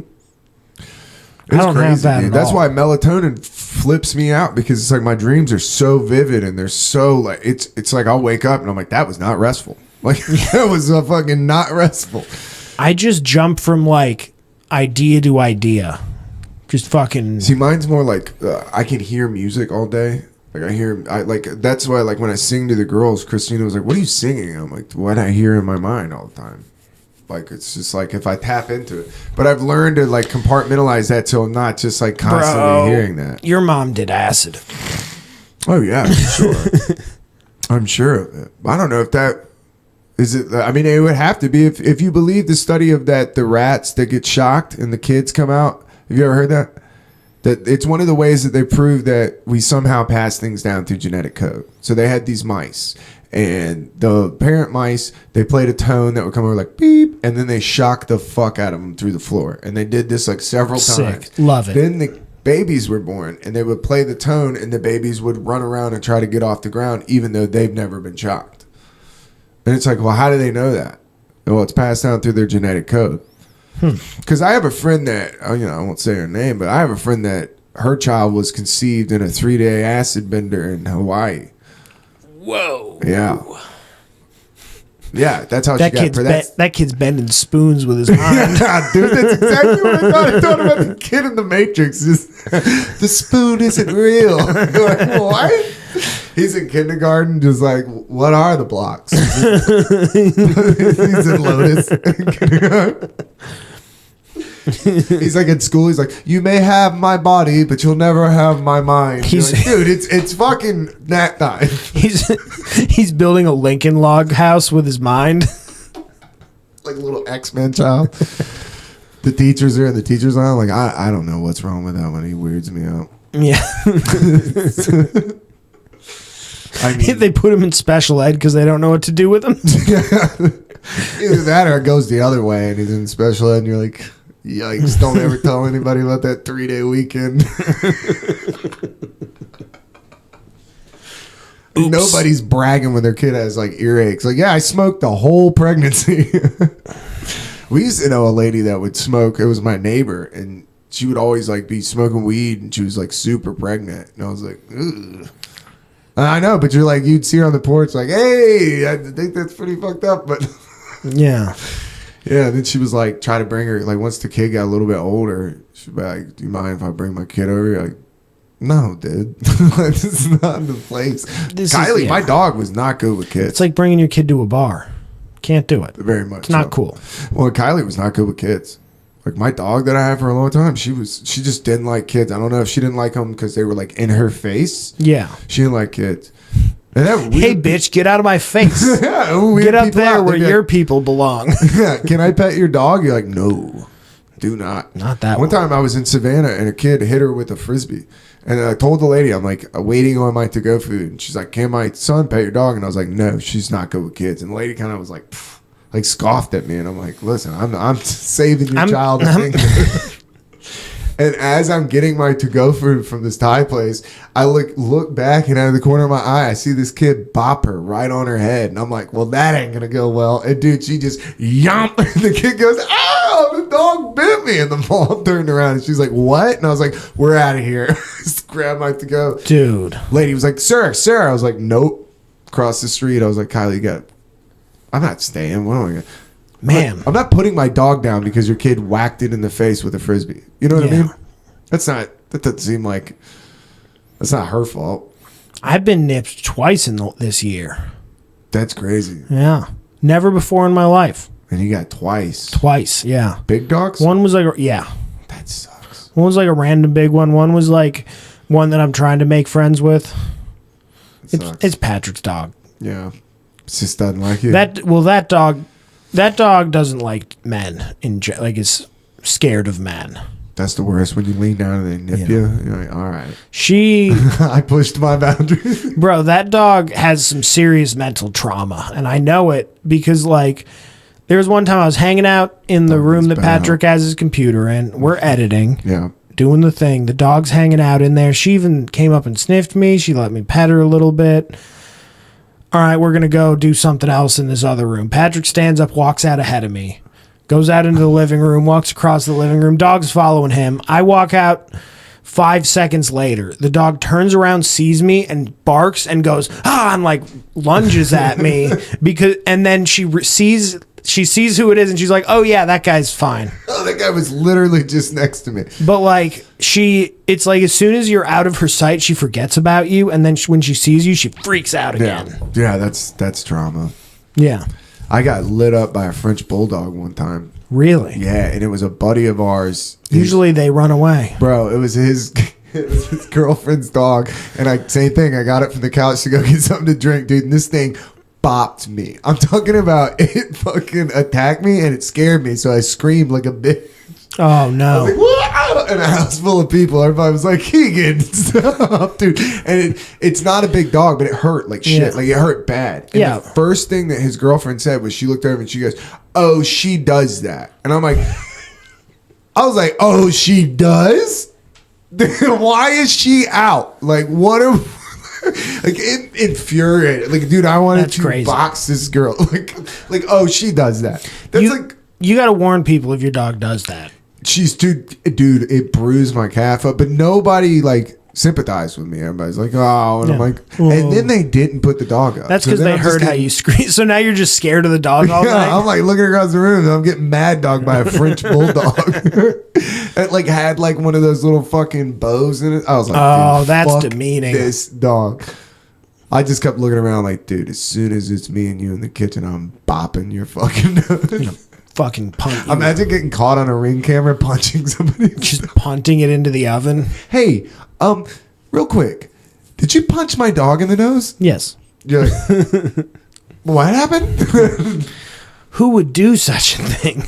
I don't have that at all. That's why melatonin flips me out, because it's like my dreams are so vivid and they're so like it's like I'll wake up and I'm like, that was not restful. Like that was a fucking not restful. I just jump from like idea to idea. Just fucking... See, mine's more like I can hear music all day. Like I like that's why like when I sing to the girls, Christina was like, "What are you singing?" I'm like, "What I hear in my mind all the time." Like it's just like if I tap into it. But I've learned to like compartmentalize that so I'm not just like constantly hearing that. Your mom did acid. Oh yeah, for sure. I'm sure of it. I don't know if that is it. I mean, it would have to be if you believe the study of that the rats that get shocked and the kids come out. Have you ever heard that? That it's one of the ways that they prove that we somehow pass things down through genetic code. So they had these mice, and the parent mice, they played a tone that would come over like beep, and then they shocked the fuck out of them through the floor. And they did this like several times. Love it. Then the babies were born, and they would play the tone, and the babies would run around and try to get off the ground, even though they've never been shocked. And it's like, well, how do they know that? Well, it's passed down through their genetic code. Because I have a friend that, I won't say her name, but I have a friend that her child was conceived in a 3-day acid bender in Hawaii. Whoa. Yeah. Yeah, that's how she got pregnant. That kid's bending spoons with his mind. Yeah, dude, that's exactly what I thought. I thought about the kid in the Matrix. Just, the spoon isn't real. You're like, what? He's in kindergarten, just like, what are the blocks? He's in Lotus in kindergarten. He's like in school. He's like, you may have my body, but you'll never have my mind. He's like, dude, it's fucking nap time. He's building a Lincoln log house with his mind, like a little X-Men child. The teachers are in the teachers line. Like, I don't know what's wrong with that one. He weirds me out. Yeah. I mean, they put him in special ed because they don't know what to do with him. Either that or it goes the other way, and he's in special ed, and you're like, yikes! Don't ever tell anybody about that 3-day weekend. Nobody's bragging when their kid has like earaches. Like, yeah, I smoked the whole pregnancy. We used to know a lady that would smoke. It was my neighbor, and she would always like be smoking weed, and she was like super pregnant. And I was like, ugh. I know, but you're like, you'd see her on the porch, like, hey, I think that's pretty fucked up, but yeah. Yeah, then she was like, try to bring her, like, once the kid got a little bit older, she'd be like, do you mind if I bring my kid over? You're like, no, dude. This is not the place. Kylie, my dog, was not good with kids. It's like bringing your kid to a bar. Can't do it. Very much. It's not cool. Well, Kylie was not good with kids. Like, my dog that I had for a long time, she just didn't like kids. I don't know if she didn't like them because they were, like, in her face. Yeah. She didn't like kids. And that hey, bitch, get out of my face. Yeah, get up there where your people belong. Yeah, can I pet your dog? You're like, no, do not. Not that one. Time I was in Savannah, and a kid hit her with a Frisbee. And I told the lady, I'm like, waiting on my to-go food. And she's like, can my son pet your dog? And I was like, no, she's not good with kids. And the lady kind of was like, pfft. Like scoffed at me, and I'm like, listen, I'm saving your child. And as I'm getting my to-go food from this Thai place, I look back, and out of the corner of my eye, I see this kid bop her right on her head, and I'm like, well, that ain't gonna go well. And dude, she just yomp, and the kid goes, oh, the dog bit me, and the mom turned around, and she's like, what? And I was like, we're out of here. Just grab my to-go. Dude, lady was like, sir. I was like, nope. Across the street, I was like, Kylie, you got it. I'm not staying. What am I gonna? Man, I'm not putting my dog down because your kid whacked it in the face with a Frisbee. You know what I mean? That doesn't seem like, that's not her fault. I've been nipped twice this year. That's crazy. Yeah. Never before in my life. And you got twice. Twice, yeah. Big dogs? One was like, yeah. That sucks. One was like a random big one. One was like one that I'm trying to make friends with. It's Patrick's dog. Yeah. It just doesn't like you. That dog doesn't like men. Like is scared of men. That's the worst, when you lean down and they nip you. You're like, all right. I pushed my boundaries. Bro, that dog has some serious mental trauma, and I know it because, like, there was one time I was hanging out in the room that Patrick has his computer in. We're editing. Yeah. Doing the thing. The dog's hanging out in there. She even came up and sniffed me. She let me pet her a little bit. All right, we're going to go do something else in this other room. Patrick stands up, walks out ahead of me. Goes out into the living room, walks across the living room. Dog's following him. I walk out 5 seconds later. The dog turns around, sees me, and barks and goes, and like lunges at me and then she sees who it is, and she's like, oh yeah, that guy's fine. Oh, that guy was literally just next to me. But like it's like as soon as you're out of her sight, she forgets about you, and then when she sees you, she freaks out again. Yeah, that's trauma. Yeah. I got lit up by a French bulldog one time. Really? Yeah, and it was a buddy of ours. Usually they run away. Bro, it was his girlfriend's dog. And same thing, I got it from the couch to go get something to drink. Dude, and this thing bopped me. I'm talking about, it fucking attacked me and it scared me. So I screamed like a bitch. Oh no! Like, what? And a house full of people. Everybody was like, Keegan, stop, dude. And it's not a big dog, but it hurt like shit. Yeah. Like it hurt bad. And the first thing that his girlfriend said was she looked over and she goes, "Oh, she does that." And I'm like, I was like, "Oh, she does? Why is she out? Like, what are?" Like it infuriated. Like, dude, I wanted to box this girl. Like, oh, she does that. That's you got to warn people if your dog does that. She's too, dude. It bruised my calf up, but nobody like sympathized with me. Everybody's like, oh, and I'm like, and then they didn't put the dog up. That's because they heard how you scream. So now you're just scared of the dog all night. I'm like looking across the room and I'm getting mad dogged by a French bulldog. It like had like one of those little fucking bows in it. I was like, oh, that's demeaning. This dog. I just kept looking around like, dude, as soon as it's me and you in the kitchen, I'm bopping your fucking nose. Fucking punt you. Imagine getting caught on a Ring camera punching somebody. Just punting it into the oven. Hey, real quick, did you punch my dog in the nose? Yes. Yeah. What happened? Who would do such a thing?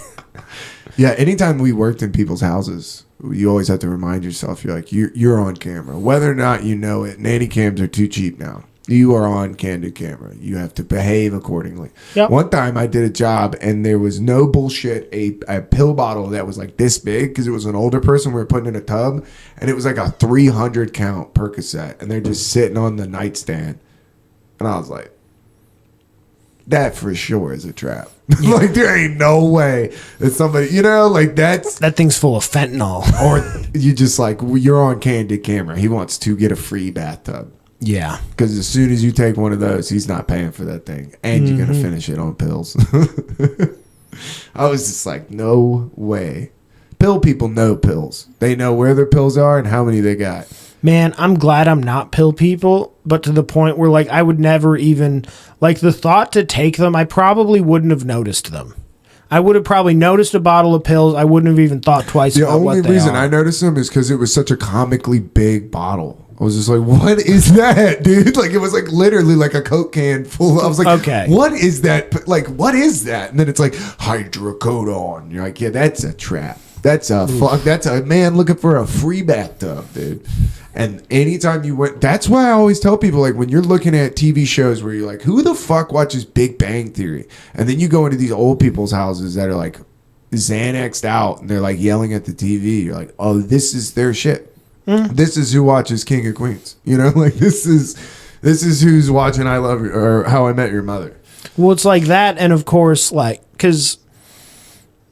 Yeah, anytime we worked in people's houses, you always have to remind yourself, you're like, you're on camera. Whether or not you know it, nanny cams are too cheap now. You are on candid camera. You have to behave accordingly. Yep. One time I did a job and there was no bullshit, a pill bottle that was like this big because it was an older person we were putting in a tub, and it was like a 300 count Percocet, and they're just sitting on the nightstand. And I was like, that for sure is a trap. Yeah. Like there ain't no way that somebody, like that thing's full of fentanyl. Or you just like, you're on candid camera. He wants to get a free bathtub. Yeah. Because as soon as you take one of those, he's not paying for that thing. And you're going to finish it on pills. I was just like, no way. Pill people know pills. They know where their pills are and how many they got. Man, I'm glad I'm not pill people, but to the point where like I would never even, like the thought to take them, I probably wouldn't have noticed them. I would have probably noticed a bottle of pills. I wouldn't have even thought twice about what they are. The only reason I noticed them is because it was such a comically big bottle. I was just like, what is that, dude? Like, it was like literally like a Coke can full. I was like, okay, what is that? Like, what is that? And then it's like hydrocodone. You're like, yeah, that's a trap. That's a fuck. That's a man looking for a free bathtub, dude. And anytime you went, that's why I always tell people, like, when you're looking at TV shows where you're like, who the fuck watches Big Bang Theory? And then you go into these old people's houses that are like Xanaxed out and they're like yelling at the TV. You're like, oh, this is their shit. This is who watches King of Queens. Like this is who's watching I Love You or How I Met Your Mother. Well, it's like that, and of course, like, because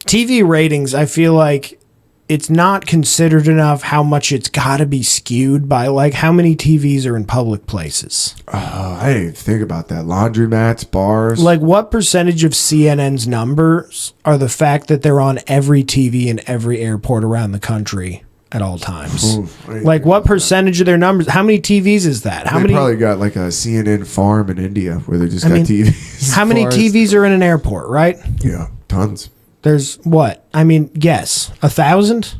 TV ratings, I feel like it's not considered enough how much it's got to be skewed by like how many TVs are in public places. Oh, I didn't even think about that. Laundromats, bars. Like, what percentage of CNN's numbers are the fact that they're on every TV in every airport around the country at all times? Like, what percentage of their numbers? How many TVs is that? How many? Probably got like a CNN farm in India where they just got TVs. How many TVs are in an airport, right? Yeah, tons. There's what? I mean, guess 1,000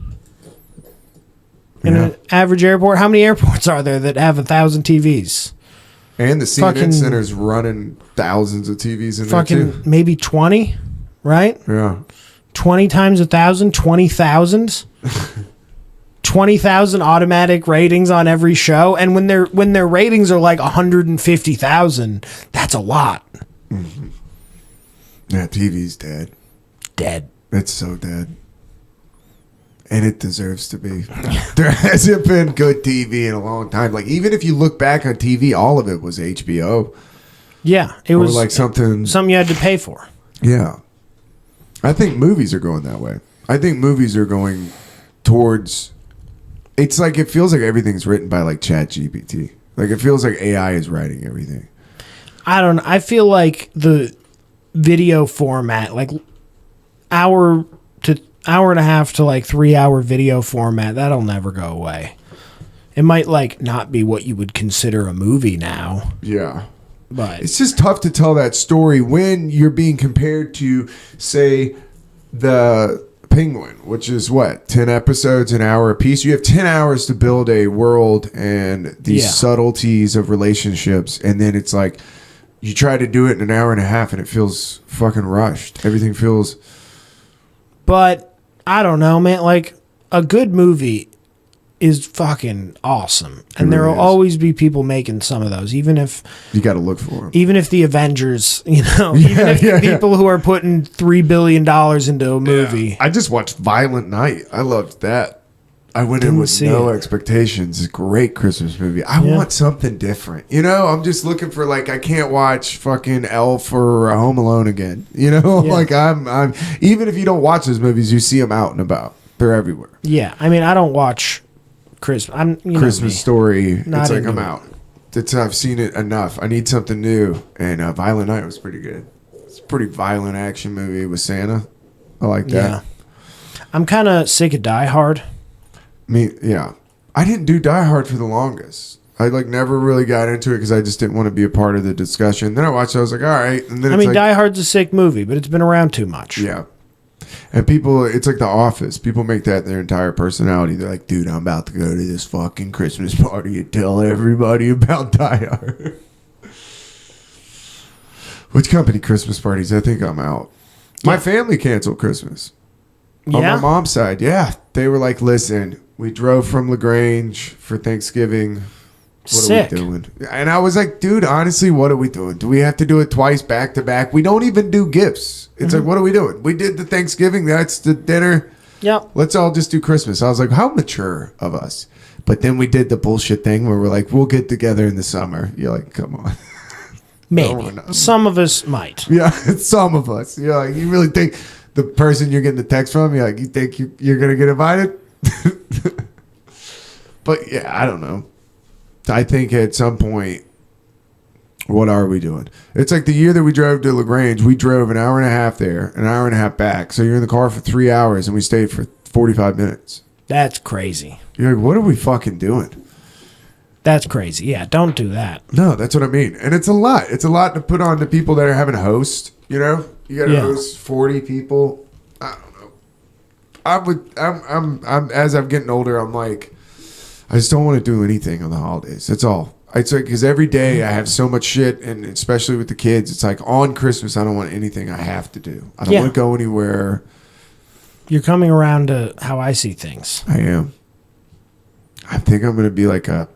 in an average airport. How many airports are there that have 1,000 TVs? And the CNN center's running thousands of TVs in there too. Maybe 20, right? Yeah. 20 times 1,000, 20,000. 20,000 automatic ratings on every show, and when their ratings are like 150,000, that's a lot. Mm-hmm. Yeah, TV's dead. Dead. It's so dead. And it deserves to be. There hasn't been good TV in a long time. Like, even if you look back on TV, all of it was HBO. Yeah, it was like something you had to pay for. Yeah. I think movies are going that way. I think movies are going towards... It's like, it feels like everything's written by like ChatGPT. Like, it feels like AI is writing everything. I don't know. I feel like the video format, like hour and a half to like 3 hour video format, that'll never go away. It might like not be what you would consider a movie now. Yeah. But it's just tough to tell that story when you're being compared to, say, the Penguin, which is what, 10 episodes, an hour a piece. You have 10 hours to build a world and these subtleties of relationships, and then it's like you try to do it in an hour and a half and it feels fucking rushed. Everything feels... But I don't know, man. Like, a good movie is fucking awesome, and there will is. always be people making some of those, even if You got to look for them. even if the Avengers, even if the people who are putting $3 billion into a movie. I just watched Violent Night. I loved that. I went in Didn't with see no it. expectations. It's a great Christmas movie. I want something different. You know, I'm just looking for, like, I can't watch fucking Elf or Home Alone again. You know, like I'm even if you don't watch those movies, you see them out and about. They're everywhere. Yeah, I mean, I don't watch Christmas. Christmas Story. Not It's like into I'm it. out. I've seen it enough. I need something new. And Violent Night was pretty good. It's a pretty violent action movie with Santa. I like that. Yeah, I'm kind of sick of Die Hard. I didn't do Die Hard for the longest. I like never really got into it because I just didn't want to be a part of the discussion. Then I watched it. I was like, all right. And then I mean, Die Hard's a sick movie, but it's been around too much. Yeah. And people, it's like The Office. People make that their entire personality. They're like, dude, I'm about to go to this fucking Christmas party and tell everybody about Die Hard. Which company Christmas parties? I think I'm out. My family canceled Christmas. On my mom's side, they were like, listen, we drove from LaGrange for Thanksgiving. What are we doing? And I was like, dude, honestly, what are we doing? Do we have to do it twice back to back? We don't even do gifts. It's like, what are we doing? We did the Thanksgiving. That's the dinner. Yep. Let's all just do Christmas. I was like, how mature of us. But then we did the bullshit thing where we're like, we'll get together in the summer. You're like, come on. Maybe. Some of us might. Yeah, some of us. You're like, you really think the person you're getting the text from, you're like, you think you're going to get invited? But yeah, I don't know. I think at some point, what are we doing? It's like the year that we drove to LaGrange, we drove an hour and a half there, an hour and a half back. So you're in the car for 3 hours, and we stayed for 45 minutes. That's crazy. You're like, what are we fucking doing? That's crazy. Yeah, don't do that. No, that's what I mean. And it's a lot. It's a lot to put on the people that are having a host, you know? You got to host 40 people. I don't know. I'm as I'm getting older, I'm like, I just don't want to do anything on the holidays. That's all. It's like, because every day I have so much shit, and especially with the kids, it's like on Christmas, I don't want anything I have to do. I don't want to go anywhere. You're coming around to how I see things. I am. I think I'm going to be like I'll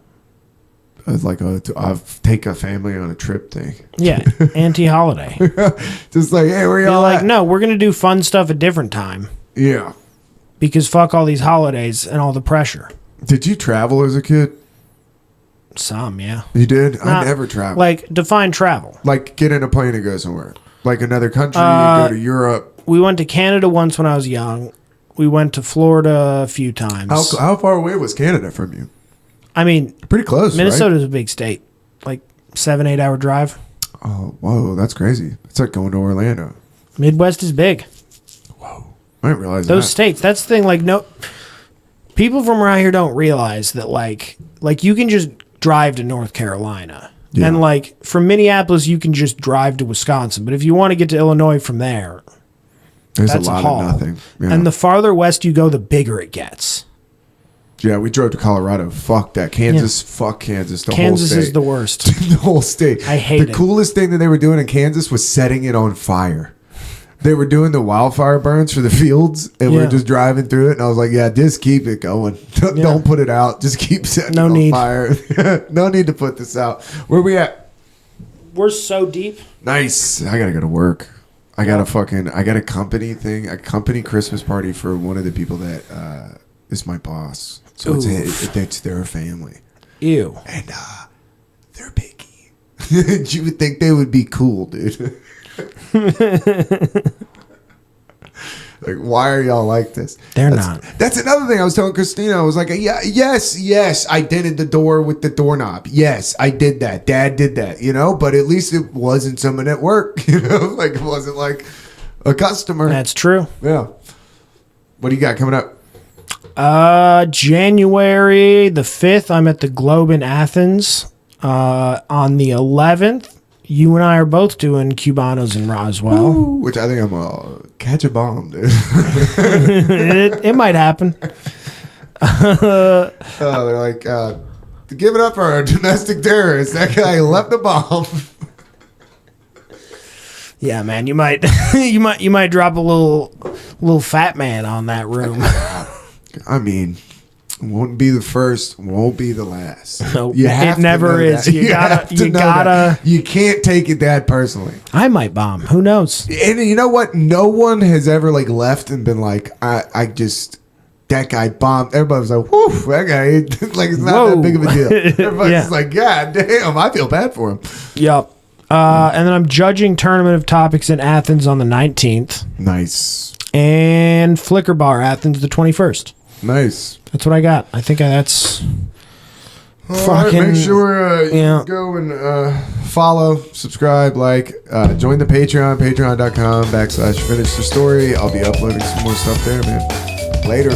take a family on a trip thing. Yeah, anti-holiday. Just like, hey, where You're y'all like, at? no, we're going to do fun stuff a different time. Yeah. Because fuck all these holidays and all the pressure. Did you travel as a kid? Some, yeah. You did? I Not- never traveled. Like, define travel. Like, get in a plane and go somewhere. Like another country, go to Europe. We went to Canada once when I was young. We went to Florida a few times. How far away was Canada from you? I mean, Pretty close, Minnesota's right? a big state. Like 7-8 hour drive. Oh, whoa, that's crazy. It's like going to Orlando. Midwest is big. Whoa. I didn't realize Those that. states, that's the thing. Like, no, people from around here don't realize that, like you can just drive to North Carolina. Yeah. And, like, from Minneapolis, you can just drive to Wisconsin. But if you want to get to Illinois from there, There's that's a lot haul. of nothing. Yeah. And the farther west you go, the bigger it gets. Yeah, we drove to Colorado. Fuck that. Kansas. Fuck Kansas. The Kansas whole state. is the worst. The whole state. I hate the it. coolest thing that they were doing in Kansas was setting it on fire. They were doing the wildfire burns for the fields, and we Yeah. were just driving through it. And I was like, "Yeah, just keep it going. Don't put it out. Just keep setting No it on need. fire. No need to put this out." Where we at? We're so deep. Nice. I gotta go to work. I got a company thing, a company Christmas party for one of the people that is my boss. So it's their family. Ew. And they're picky. You would think they would be cool, dude. Like, why are y'all like this? They're not. That's another thing I was telling Christina. I was like, yeah, yes, I dented the door with the doorknob. Yes, I did that. Dad did that, you know? But at least it wasn't someone at work, you know? Like, it wasn't like a customer. That's true. Yeah. What do you got coming up? January the 5th, I'm at the Globe in Athens. On the 11th, you and I are both doing Cubanos in Roswell. Ooh, which I think I'm going to catch a bomb, dude. it might happen. They're like, give it up for a domestic terrorist. That guy left a bomb. Yeah, man, you might you might drop a little little fat man on that room. I mean, won't be the first, won't be the last. No, You have it to never know is. that. You have to know gotta. that. You can't take it that personally. I might bomb. Who knows? And you know what? No one has ever like left and been like, I just that guy bombed. Everybody was like, whew, that guy like it's not Whoa. that big of a deal. Everybody's Yeah. just like, God damn, I feel bad for him. Yep. And then I'm judging Tournament of Topics in Athens on the 19th. Nice. And Flicker Bar Athens the 21st. Nice. That's what I got. I think that's All right, fucking. make sure yeah. you go and follow, subscribe, like, join the Patreon, patreon.com/finish the story. I'll be uploading some more stuff there, man. Later.